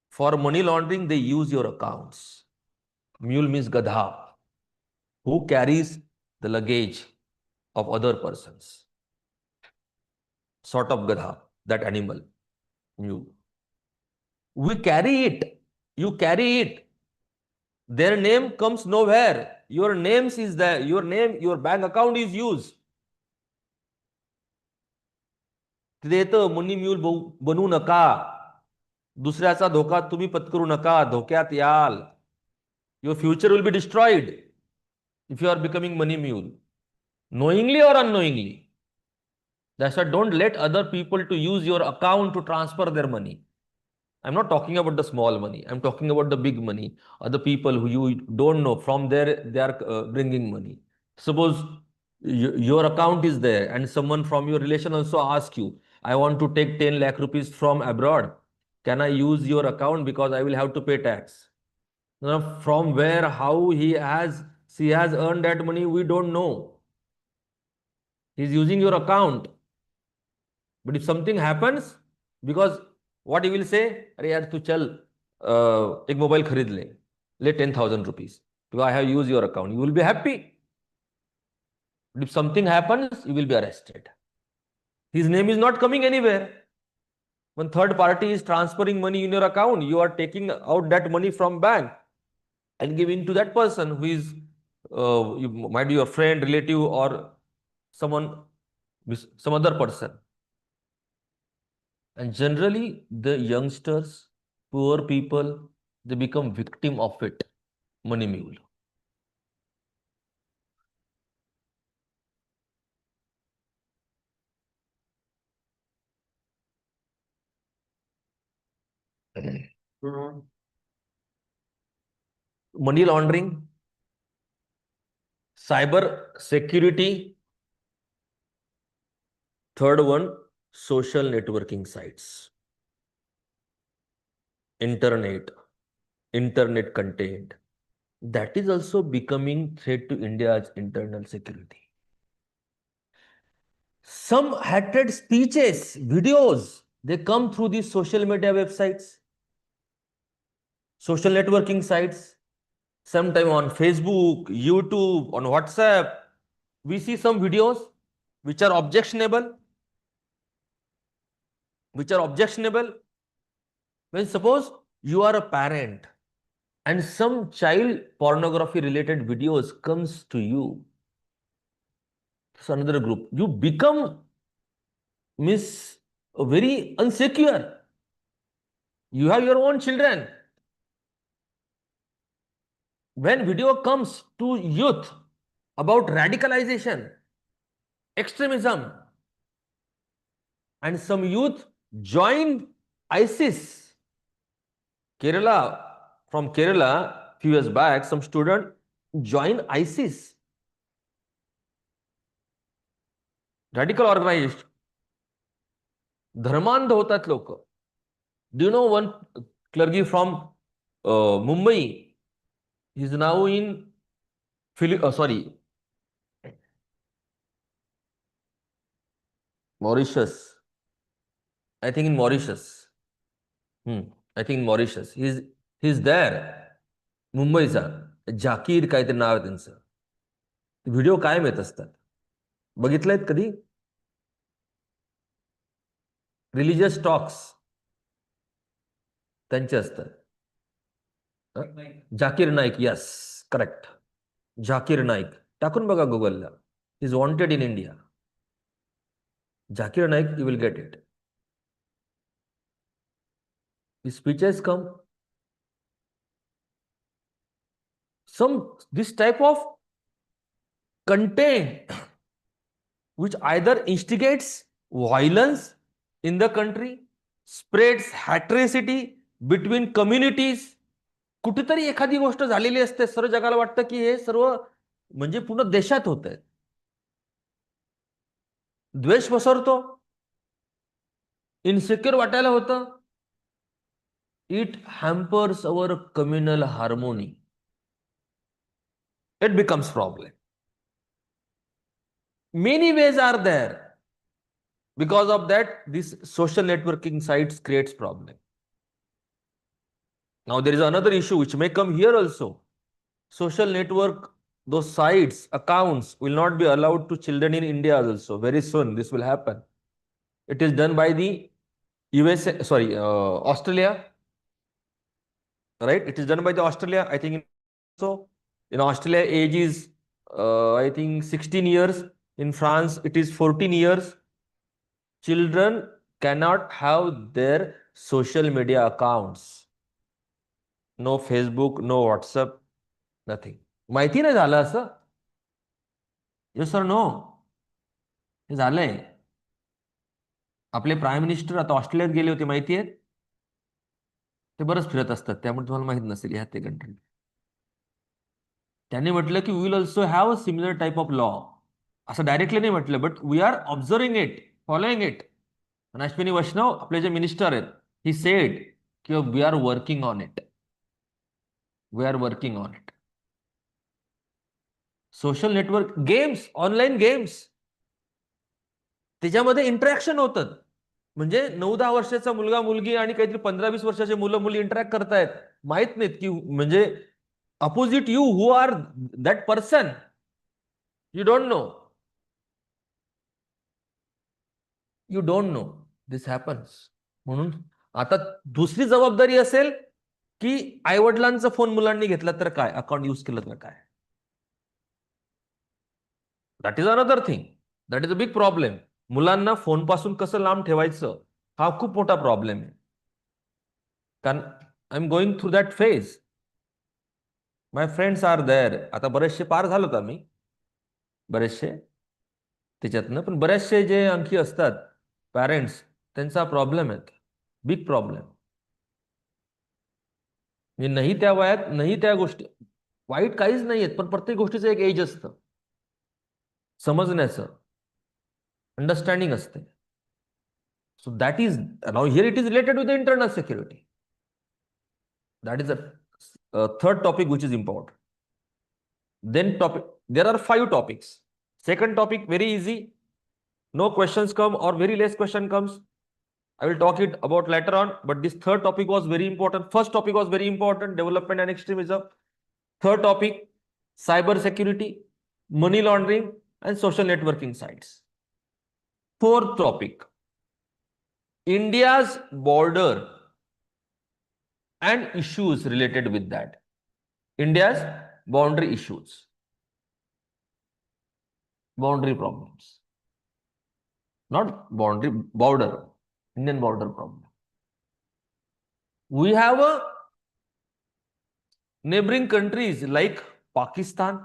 for money laundering, they use your accounts. Mule means gadha, who carries the luggage of other persons. Sort of gadha, that animal, mule. We carry it. You carry it. Their name comes nowhere. Your names is there. Your name, your bank account is used. तिथे येतं money mule बनू नका. दुसऱ्याचा धोका तुम्ही पत्करू नका. धोक्यात याल. Your future will be destroyed if you are becoming money mule, knowingly or unknowingly. That's why don't let other people to use your account to transfer their money. I'm not talking about the small money. I'm talking about the big money. Other people who you don't know, from there they are bringing money. Suppose your account is there and someone from your relation also asks you, I want to take 10 lakh rupees from abroad. Can I use your account because I will have to pay tax? Now, from where, how she has earned that money, we don't know. He's using your account. But if something happens, because What he will say, अरे यार तू चल एक mobile खरीद ले 10,000 rupees because I have used your account. You will be happy. But if something happens, you will be arrested. His name is not coming anywhere. When third party is transferring money in your account, you are taking out that money from bank and giving to that person who is you might be your friend, relative, or someone, some other person. And generally, the youngsters, poor people, they become victim of it. Money mule. Money laundering, cyber security. Third one, social networking sites, internet content. That is also becoming threat to India's internal security. Some hatred speeches, videos, they come through these social media websites, social networking sites, sometime on Facebook, YouTube, on WhatsApp. We see some videos which are objectionable, when suppose you are a parent and some child pornography related videos comes to you, it's another group, you become very unsecure. You have your own children. When video comes to youth about radicalization, extremism, and some youth join ISIS. From Kerala, few years back, some student joined ISIS. Radical organization. धर्मांध होतात लोक. Do you know one clergy from Mumbai? He is now in Mauritius. I think in Mauritius. I think in Mauritius. He's there. मुंबईचा जाकीर काहीतरी नाव आहे त्यांचं. Video कायम येत असतात. बघितलेत कधी? रिलिजियस टॉक्स त्यांचे असतात. Zakir Naik, yes, correct. जाकीर नाईक टाकून बघा गुगलला. Is wanted in India. Zakir Naik, you will get it. His speeches come. This type of content which either instigates violence in the country, spreads hatricity between communities. कुठेतरी एखादी गोष्ट झालेली असते, सर्व जगाला वाटतं की हे सर्व म्हणजे पूर्ण देशात होत आहे. द्वेष पसरतो, इनसिक्युअर वाटायला होतं. It hampers our communal harmony. It becomes problem. Many ways are there. Because of that, these social networking sites creates problem. Now there is another issue which may come here also. Social network, those sites, accounts will not be allowed to children in India also. Very soon this will happen. It is done by the Australia. Right? It is done by the Australia. I think so. In Australia, age is I think 16 years. In France, it is 14 years. Children cannot have their social media accounts. No Facebook, no WhatsApp, nothing. माहिती नाही झालं असं? Yes और no? हे झालंय. आपले prime minister आता ऑस्ट्रेलियात गेले होते, माहिती आहे? ते बरंच फिरत असतात, त्यामुळे तुम्हाला माहित नसेल ह्या ते कंट्री. त्यांनी म्हटलं की we will also have a similar type of law. असं डायरेक्टली नाही म्हटलं, but we are observing it, following it. आणि अश्विनी वैष्णव आपले जे मिनिस्टर आहेत, ही सेड की we are working on it. We are working on it. Social network, games, online games, त्याच्यामध्ये interaction होतं. म्हणजे 9-10 वर्षाचा मुलगा मुलगी आणि काहीतरी 15-20 वर्षाचे मुलं मुली इंटरॅक्ट करतायत, माहित नाहीत की म्हणजे opposite you who are that person, you don't know, you don't know this happens. म्हणून आता दुसरी जबाबदारी असेल की आई वडिलांचा फोन मुलांनी घेतला तर काय, अकाउंट युज केलं तर काय. That is another thing, that is a big problem. मुलांना फोन पासून कसं लांब ठेवायचं हा खूप मोठा प्रॉब्लेम आहे. कारण I am going through that phase. My friends are there. आता बरेचसे पार झालोत आम्ही, बरेचसे त्याच्यातनं, पण बरेचसे जे आणखी असतात पॅरेंट्स, त्यांचा प्रॉब्लेम आहे, बिग प्रॉब्लेम. म्हणजे नाही त्या वयात नाही त्या गोष्टी, वाईट काहीच नाही आहेत, पण प्रत्येक गोष्टीचं एक एज असतं, समजण्याचं अंडरस्टँडिंग असते. So that is now here it is related with the internal security. That is a third topic which is important. Then there are 5 topics. Second topic very easy, no questions come or very less question comes. I will talk it about later on, but this third topic was very important. First topic was very important, development and extremism. Third topic, cyber security, money laundering and social networking sites. Fourth topic, India's border and issues related with that. India's boundary issues, boundary problems, not boundary, border, Indian border problem. We have a neighboring countries like Pakistan,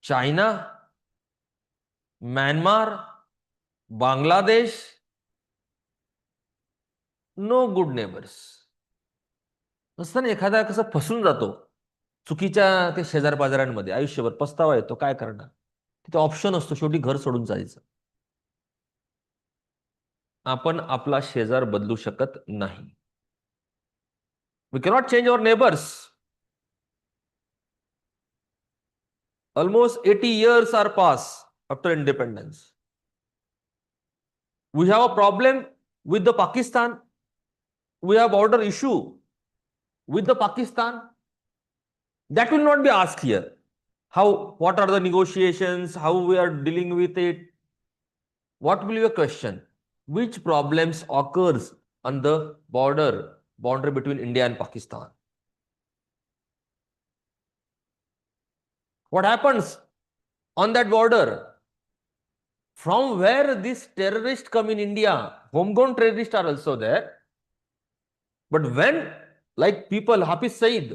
China, Myanmar, Bangladesh. No good neighbors. असताना एखादा कसं फसून जातो चुकीच्या ते शेजार पाजारांमध्ये, आयुष्यभर पस्तावा येतो, काय करणार. तिथे ऑप्शन असतो शेवटी घर सोडून जायचं. आपण आपला शेजार बदलू शकत नाही. We cannot change our neighbors. Almost 80 years are passed after independence. We have a problem with the Pakistan. We have border issue with the Pakistan. That will not be asked here. What are the negotiations? How we are dealing with it? What will be your question? Which problems occurs on the boundary between India and Pakistan? What happens on that border? From where these terrorists come in India, homegrown terrorists are also there. But when, like people, Hafiz Saeed,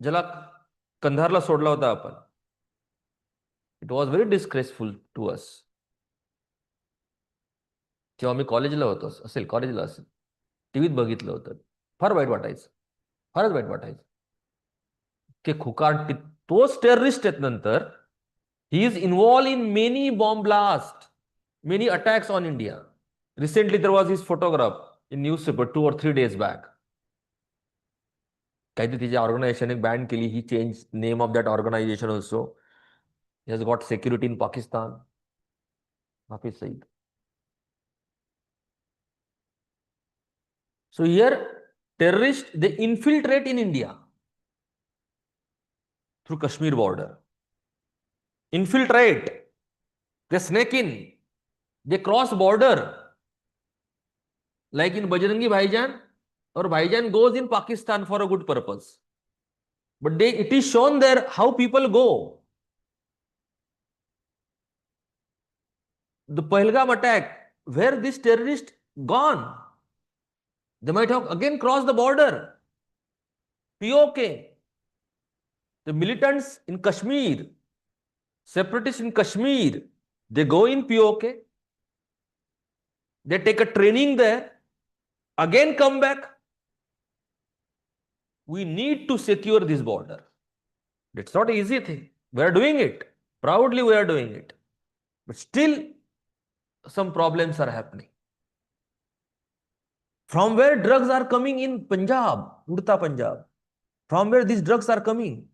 ज्याला कंधारला सोडला होता आपण, it was very disgraceful to us. जेव्हा मी कॉलेजला होतो कॉलेजला असेल, टीव्हीत बघितलं होतं, फार वाईट वाटायचं, फारच वाईट वाटायचं की खुकार तोच टेररिस्ट आहेत. नंतर he is involved in many bomb blasts, many attacks on India. Recently there was his photograph in newspaper 2 or 3 days back. काहीतरी तिच्या ऑर्गनायझेशनने बॅन केली. He change name of that organisation also. He has got security in Pakistan. Hafiz Saeed. So here terrorists, they infiltrate in India through Kashmir border. Infiltrate, they snake in, they cross border, like in Bajrangi Bhaijaan, or Bhaijaan goes in Pakistan for a good purpose, but it is shown there how people go. The Pahalgam attack, where this terrorist gone, they might have again crossed the border. POK, the militants in Kashmir, separatists in Kashmir, they go in POK, they take a training there, again come back. We need to secure this border. It's not an easy thing. We are doing it. Proudly we are doing it. But still some problems are happening. From where drugs are coming in Punjab, Udta Punjab, from where these drugs are coming?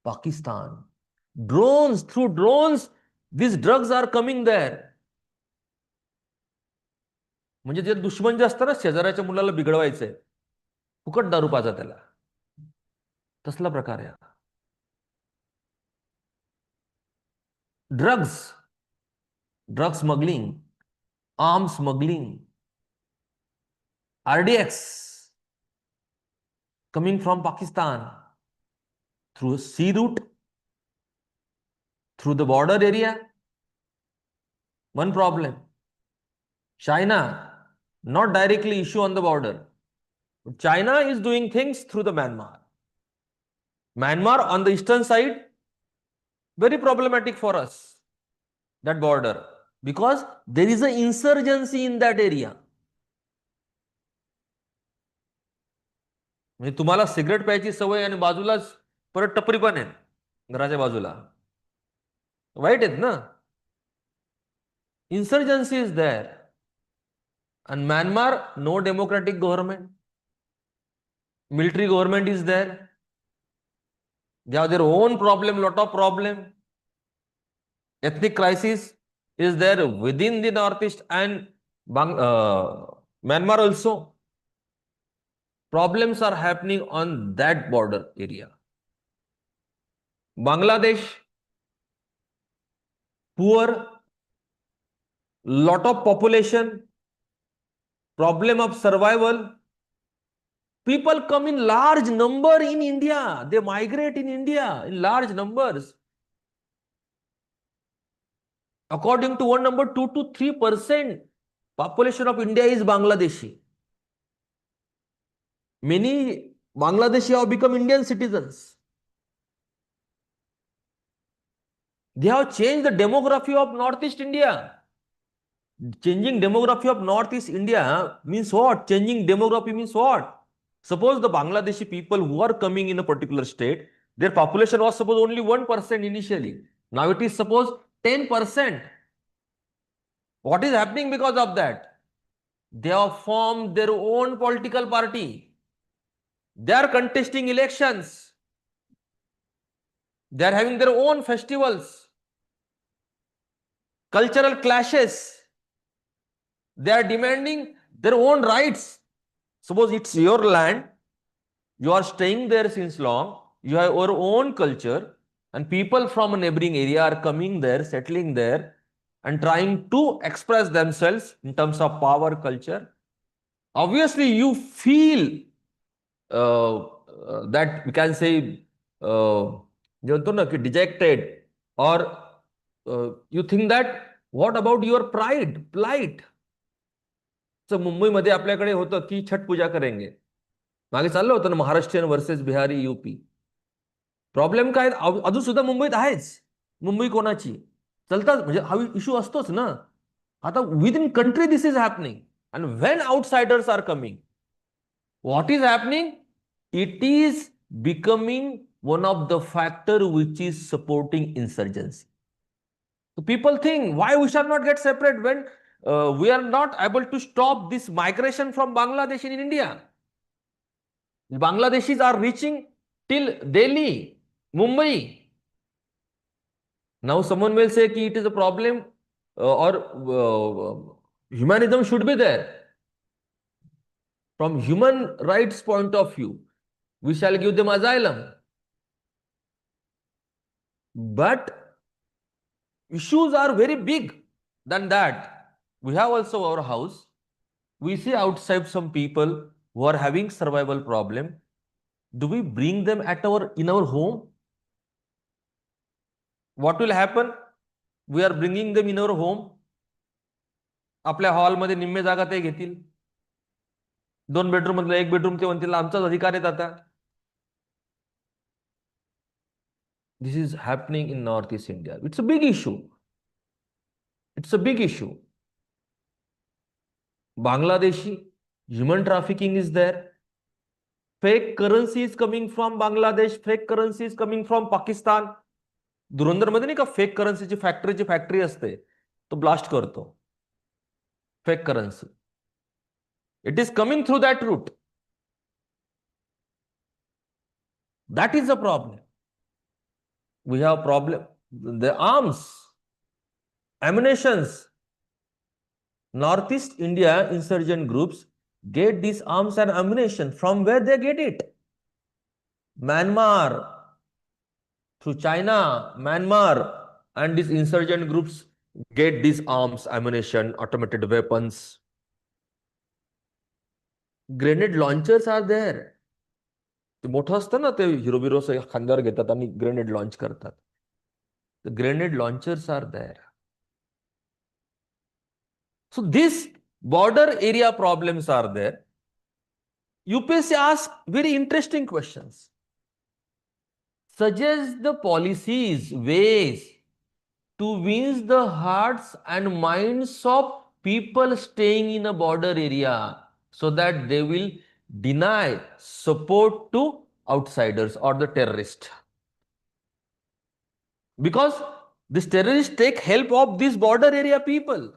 Pakistan. Through drones, These drugs are coming there. म्हणजे जे दुश्मन जे असतं ना, शेजाऱ्याच्या मुलाला बिघडवायचंय, फुकट दारू पाजा त्याला, तसला प्रकार आहे. Drug smuggling, arms smuggling, RDX coming from Pakistan through sea route, through the border area. One problem. China, not directly issue on the border. China is doing things through the Myanmar. Myanmar on the eastern side, very problematic for us, that border, because there is an insurgency in that area. म्हणजे तुम्हाला cigarette प्यायची सवय आणि बाजूलाच परत टपरी पण आहे घराच्या बाजूला, वाईट आहेत ना. Insurgency is there. And Myanmar, no democratic government. Military government is there. They have their own problem, lot of problem. Ethnic crisis is there within the Northeast and Myanmar also. Problems are happening on that border area. Bangladesh, poor, lot of population, problem of survival. People come in large number in India. They migrate in India in large numbers. According to one number, 2 to 3% population of India is Bangladeshi. Many Bangladeshi have become Indian citizens. They have changed the demography of Northeast India. Changing demography of Northeast India means what? Changing demography means what? Suppose the Bangladeshi people who are coming in a particular state, their population was suppose only 1% initially. Now it is suppose 10%. What is happening because of that? They have formed their own political party. They are contesting elections. They are having their own festivals, cultural clashes. They are demanding their own rights. Suppose it's your land, you are staying there since long, you have your own culture, and people from a neighboring area are coming there, settling there, and trying to express themselves in terms of power, culture. Obviously, you feel that we can say dejected, or you think that what about your plight. So मुंबईमध्ये आपल्याकडे होतं की छठ पूजा करेंगे, मागे चाललं होतं ना Maharashtrian versus Bihari UP. Problem काय अजून सुद्धा मुंबईत आहेच. मुंबई कोणाची चलतात म्हणजे हा इश्यू असतोच ना. आता within country this is happening, and when outsiders are coming, what is happening? It is becoming one of the factor which is supporting insurgency. So people think, why we shall not get separate when we are not able to stop this migration from Bangladesh in India. Bangladeshis are reaching till Delhi, Mumbai. Now someone will say कि it is a problem or humanism should be there. From human rights point of view, we shall give them asylum. But issues are very big than that. We have also our house. We see outside some people who are having survival problem. Do we bring them in our home? What will happen? We are bringing them in our home. आपल्या हॉलमध्ये निम्मे जागा ते घेतील. 2 bedroom मधलं 1 bedroom ते म्हणतील आमचाच अधिकार आहे आता. This is happening in Northeast India. It's a big issue. It's a big issue. Bangladeshi human trafficking is there. Fake currency is coming from Bangladesh. Fake currency is coming from Pakistan. धुरंधर मध्ये नाही का fake करन्सीची factory असते, तो blast करतो. Fake currency. It is coming through that route. That is a problem. We have problem. The arms. Ammunitions. Northeast India insurgent groups get these arms and ammunition. From where they get it? Myanmar, through China, Myanmar, and these insurgent groups get these arms, ammunition, automated weapons. Grenade launchers are there. ते मोठं असतं ना, ते हिरो बिरो खांद्यावर घेतात आणि grenade launch करतात. The grenade launchers are there. So these border area problems are there. UPSC asks very interesting questions. Suggest the policies, ways to win the hearts and minds of people staying in a border area so that they will deny support to outsiders or the terrorist. Because these terrorists take help of these border area people.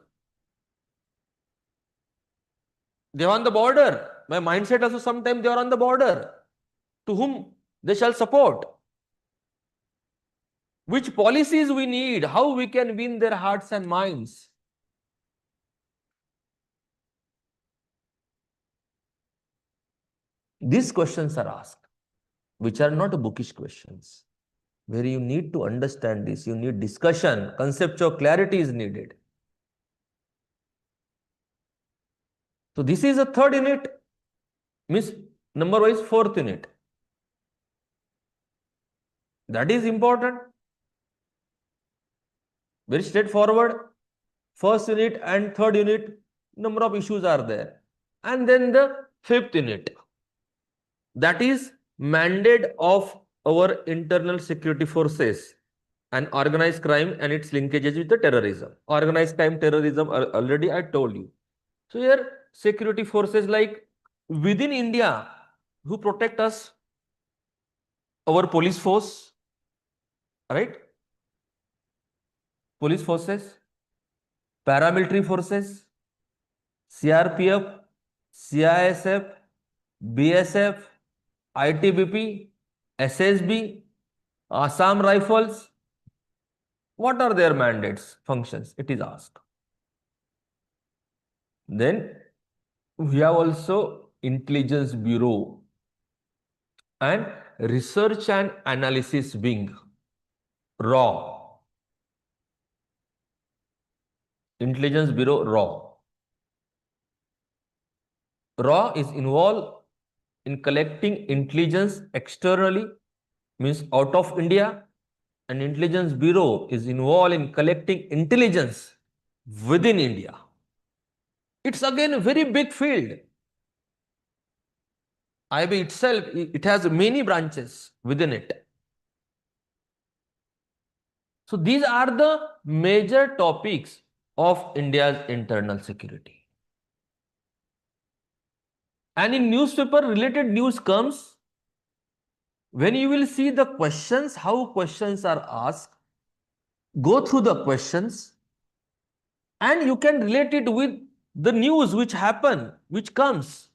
They are on the border. My mindset also sometimes they are on the border. To whom they shall support? Which policies we need? How we can win their hearts and minds? These questions are asked, which are not bookish questions, where you need to understand this. You need discussion. Conceptual clarity is needed. So this is a third unit, means number-wise fourth unit. That is important. Very straightforward. First unit and third unit, number of issues are there. And then the fifth unit, that is mandate of our internal security forces and organized crime and its linkages with the terrorism. Organized crime, terrorism, already I told you. So here, security forces like within India, who protect us, our police force, right? Police forces, paramilitary forces, CRPF, CISF, BSF, ITBP, SSB, Assam Rifles. What are their mandates, functions? It is asked. Then we have also Intelligence Bureau and Research and Analysis Wing, RAW. Intelligence Bureau, RAW. RAW is involved in collecting intelligence externally, means out of India, and Intelligence Bureau is involved in collecting intelligence within India. It's again a very big field. IB itself, it has many branches within it. So these are the major topics of India's internal security. And in newspaper, related news comes when you will see the questions, how questions are asked, go through the questions, and you can relate it with the news which happen, which comes.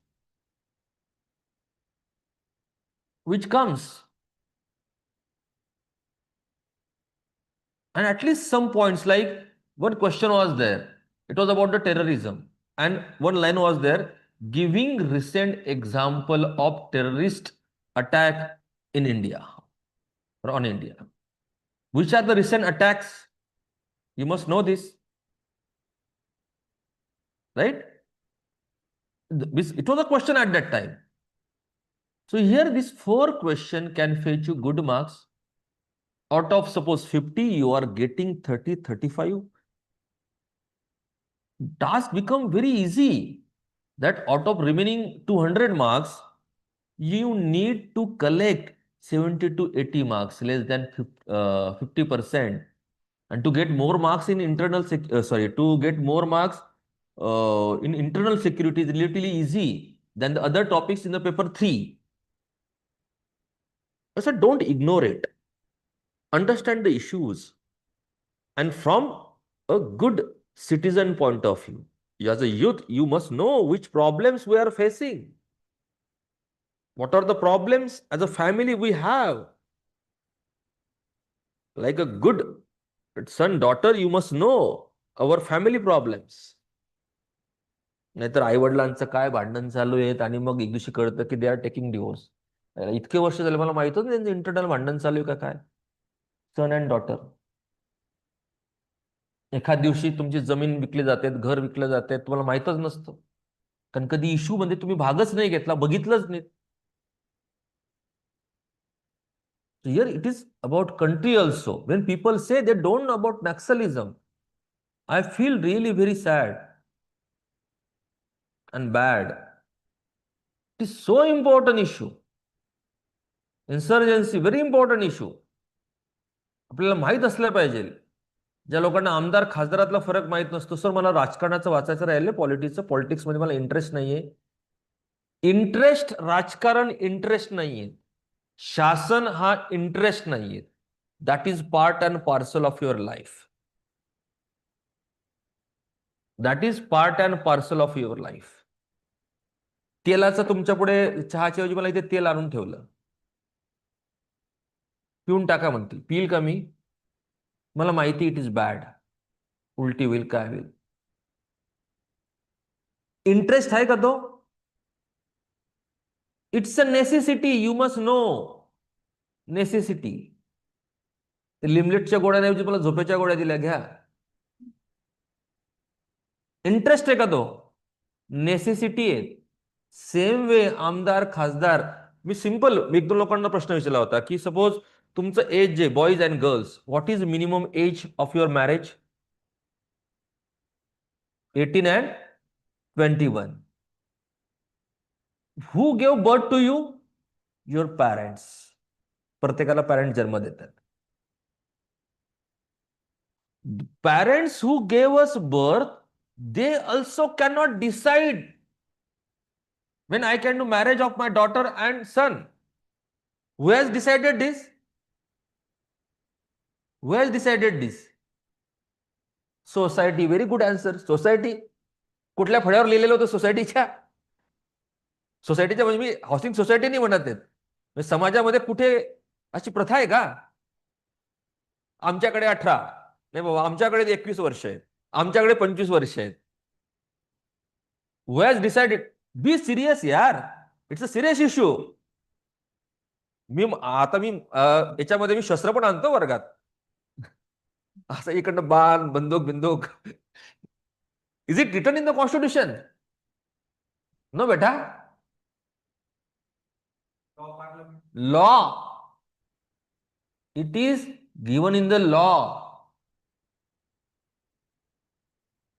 And at least some points, like one question was there. It was about the terrorism. And one line was there, giving recent example of terrorist attack in India or on India. Which are the recent attacks? You must know this. Right? It was a question at that time. So here this 4 question can fetch you good marks. Out of suppose 50, you are getting 30, 35. Task become very easy. That out of remaining 200 marks, you need to collect 70 to 80 marks, less than 50%. And to get more marks in to get more marks in internal security is relatively easy than the other topics in the paper 3. So don't ignore it. Understand the issues. And from a good citizen point of view, as a youth, you must know which problems we are facing. What are the problems as a family we have? Like a good son, daughter, you must know our family problems. नाहीतर आई वडिलांचं काय भांडण चालू आहेत आणि मग एक दिवशी कळतं की दे आर टेकिंग डिवोर्स. इतके वर्ष झाले मला माहित होतं त्यांचं इंटरनल भांडण चालू आहे का काय. सन अँड डॉटर. एखाद दिवशी तुमची जमीन विकली जाते, घर विकलं जाते, तुम्हाला माहितच नसतं. कारण कधी इश्यू मध्ये तुम्ही भागच नाही घेतला, बघितलंच नाही. Here it is about country also. When people say they don't know about Naxalism, I feel really very sad and bad. It is so important issue. Insurgency, very important issue. आपल्याला माहित असलं पाहिजे. ज्या लोकांना आमदार खासदारातला फरक माहित नसतो, सर मला राजकारणाचं वाचायचं राहिलं, पॉलिटिक्स मध्ये मला इंटरेस्ट नाहीये. इंटरेस्ट राजकारण इंटरेस्ट नाहीये, शासन हा इंटरेस्ट नाहीये. That is part and parcel of your life. That is part and parcel of your life. तेलाचं तुमच्या पुढे चहाच्या ऐवजी मला इथे तेल आणून ठेवलं, पिऊन टाका म्हणतील, पिल का मी? मला माहिती इट इज बॅड, उलटी होईल, काय होईल. इंटरेस्ट आहे का तो? It's a necessity, you must know. Necessity. लिमलेटच्या गोळ्याऐवजी मला झोपेच्या गोळ्या दिल्या, घ्या. इंटरेस्ट आहे का तो? नेसेसिटी आहे. सेम वे आमदार खासदार. मी एक दोन लोकांना प्रश्न विचारला होता की सपोज तुमचं एज जे boys and girls, what is minimum age of your marriage? 18 and 21. Who gave birth to you? Your parents. प्रत्येकाला पॅरेंट जन्म देतात. Parents who gave us birth, they also cannot decide when I can do marriage of my daughter and son. Who has decided this? Who has decided this? Society. Very good answer. Society. कुठल्या फळ्यावर लिहिलेलं होतं? सोसायटीच्या. सोसायटीच्या म्हणजे मी housing society नाही म्हणत आहेत. म्हणजे समाजामध्ये कुठे अशी प्रथा आहे का? आमच्याकडे 18, नाही बाबा आमच्याकडे 21 वर्ष आहेत, आमच्याकडे 25 वर्ष आहेत. Who has decided? Be serious यार. It's a serious issue. मी याच्यामध्ये मी शस्त्र पण आणतो वर्गात. असं इकडनं बाण, बंदूक. Is it written in the constitution? No बेटा. Law. It is given in the law.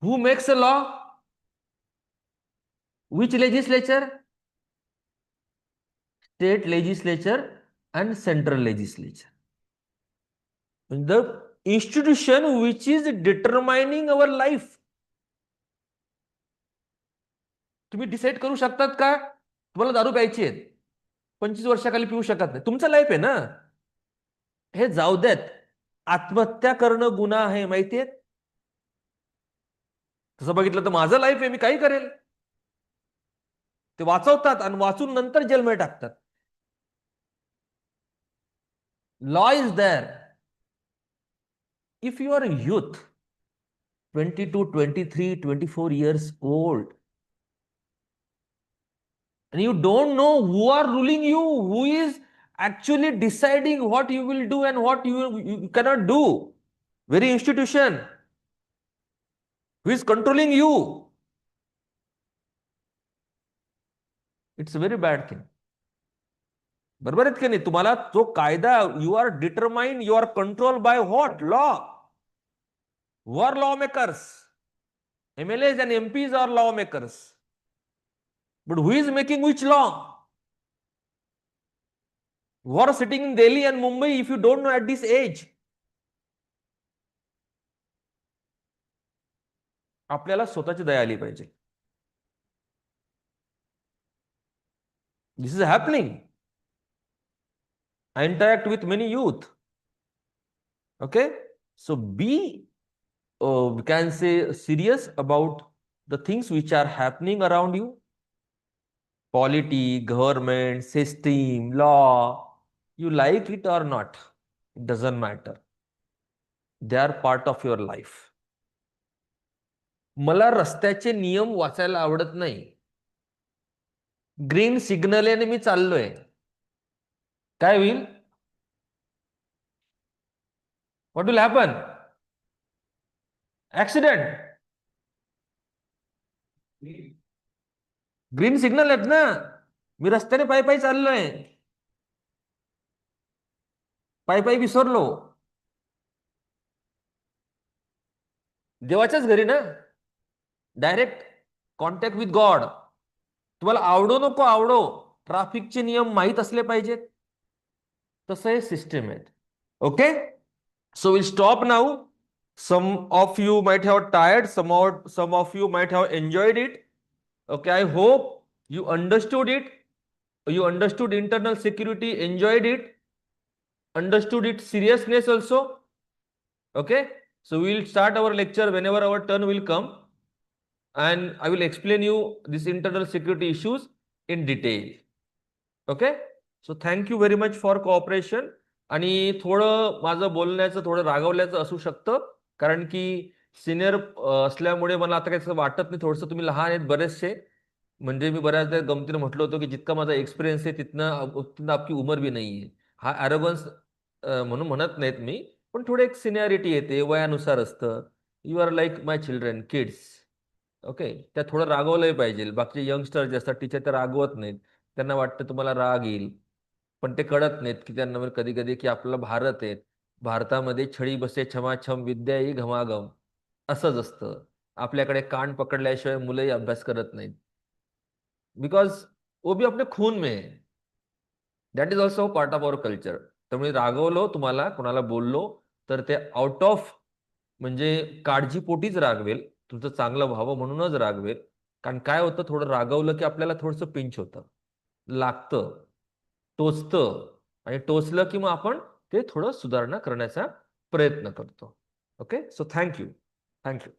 Who makes a law? Which legislature? State legislature and central legislature. The institution which is determining our life. तुम्ही decide करू शकतात का तुम्हाला दारू प्यायची आहे? 25 वर्षाखाली पिऊ शकत नाही. तुमचं लाईफ आहे ना. हे जाऊ देत. आत्महत्या करणं गुन्हा आहे, माहितीये? तसं बघितलं तर माझं लाईफ आहे, मी काही करेल. ते वाचवतात आणि वाचून नंतर जेलमध्ये टाकतात. Law is there. If you are youth, 22, 23, 24 years old, and you don't know who are ruling you, who is actually deciding what you will do and what you cannot do, very institution who is controlling you, it's a very bad thing. बरोबर आहेत की नाही? तुम्हाला जो कायदा, you are determine, you are control by what? Law. Who are lawmakers? MLAs and MPs are lawmakers. But who is making which law? Who are sitting in Delhi and Mumbai if you don't know at this age? आपल्याला स्वतःची दया आली पाहिजे. This is happening. I interact with many youth. Okay? So be, we can say, serious about the things which are happening around you. Polity, government, system, law. You like it or not, it doesn't matter. They are part of your life. मला रस्त्याचे नियम वाचायला आवडत नाही. Green signal आहे आणि मी चाललोय, काय होईल? What will happen? Accident. Green signal आहेत ना, मी रस्त्याने पायी पायी चाललोय, पायी पायी विसरलो, देवाच्याच घरी ना, डायरेक्ट कॉन्टॅक्ट विथ गॉड. तुम्हाला आवडो नको आवडो, ट्रॅफिकचे नियम माहीत असले पाहिजेत. तसं हे सिस्टम आहे. Okay, so will stop now. Some of you might have tired, some of you might have enjoyed it. Okay, I hope you understood it. You understood internal security, enjoyed it, understood its seriousness also. Okay, so we will start our lecture whenever our turn will come, and I will explain you this internal security issues in detail. Okay, so thank you very much for cooperation. आणि थोडं माझं बोलण्याचं थोडं रागवल्याचं असू शकतं, कारण की senior असल्यामुळे मला आता काही वाटत नाही. थोडंसं तुम्ही लहान आहेत बरेचसे, म्हणजे मी बऱ्याचदा गमतीनं म्हटलं होतं की जितका माझा एक्सपिरियन्स आहे तितनं आपकी उमर बी नाही आहे. हा ॲरोगन्स म्हणून म्हणत नाहीत मी, पण थोडं एक सिनियरिटी येते, वयानुसार असतं. You are like my children, kids. Okay, त्या थोडं रागवलंही पाहिजे. बाकीचे यंगस्टर जे असतात टीचर त्या रागवत नाहीत, त्यांना वाटतं तुम्हाला राग येईल, पण ते कळत नाहीत की त्यांना कधी कधी की आपलं भारत आहे, भारतामध्ये छळी बसे छमाछम विद्या ही घमाघम, असंच असतं. आपल्याकडे कान पकडल्याशिवाय मुलंही अभ्यास करत नाहीत, बिकॉज वो भी अपने खून में है. That is also part of our culture. त्यामुळे रागवलो तुम्हाला, कोणाला बोललो तर ते आउट ऑफ म्हणजे काळजीपोटीच रागवेल, तुमचं चांगलं व्हावं म्हणूनच रागवेल. कारण काय होतं, थोडं रागवलं की आपल्याला थोडंसं पिंच होतं, लागतं, टोचतं, आणि टोचलं की मग आपण ते थोडं सुधारणा करण्याचा प्रयत्न करतो. Okay, so thank you. थँक्यू.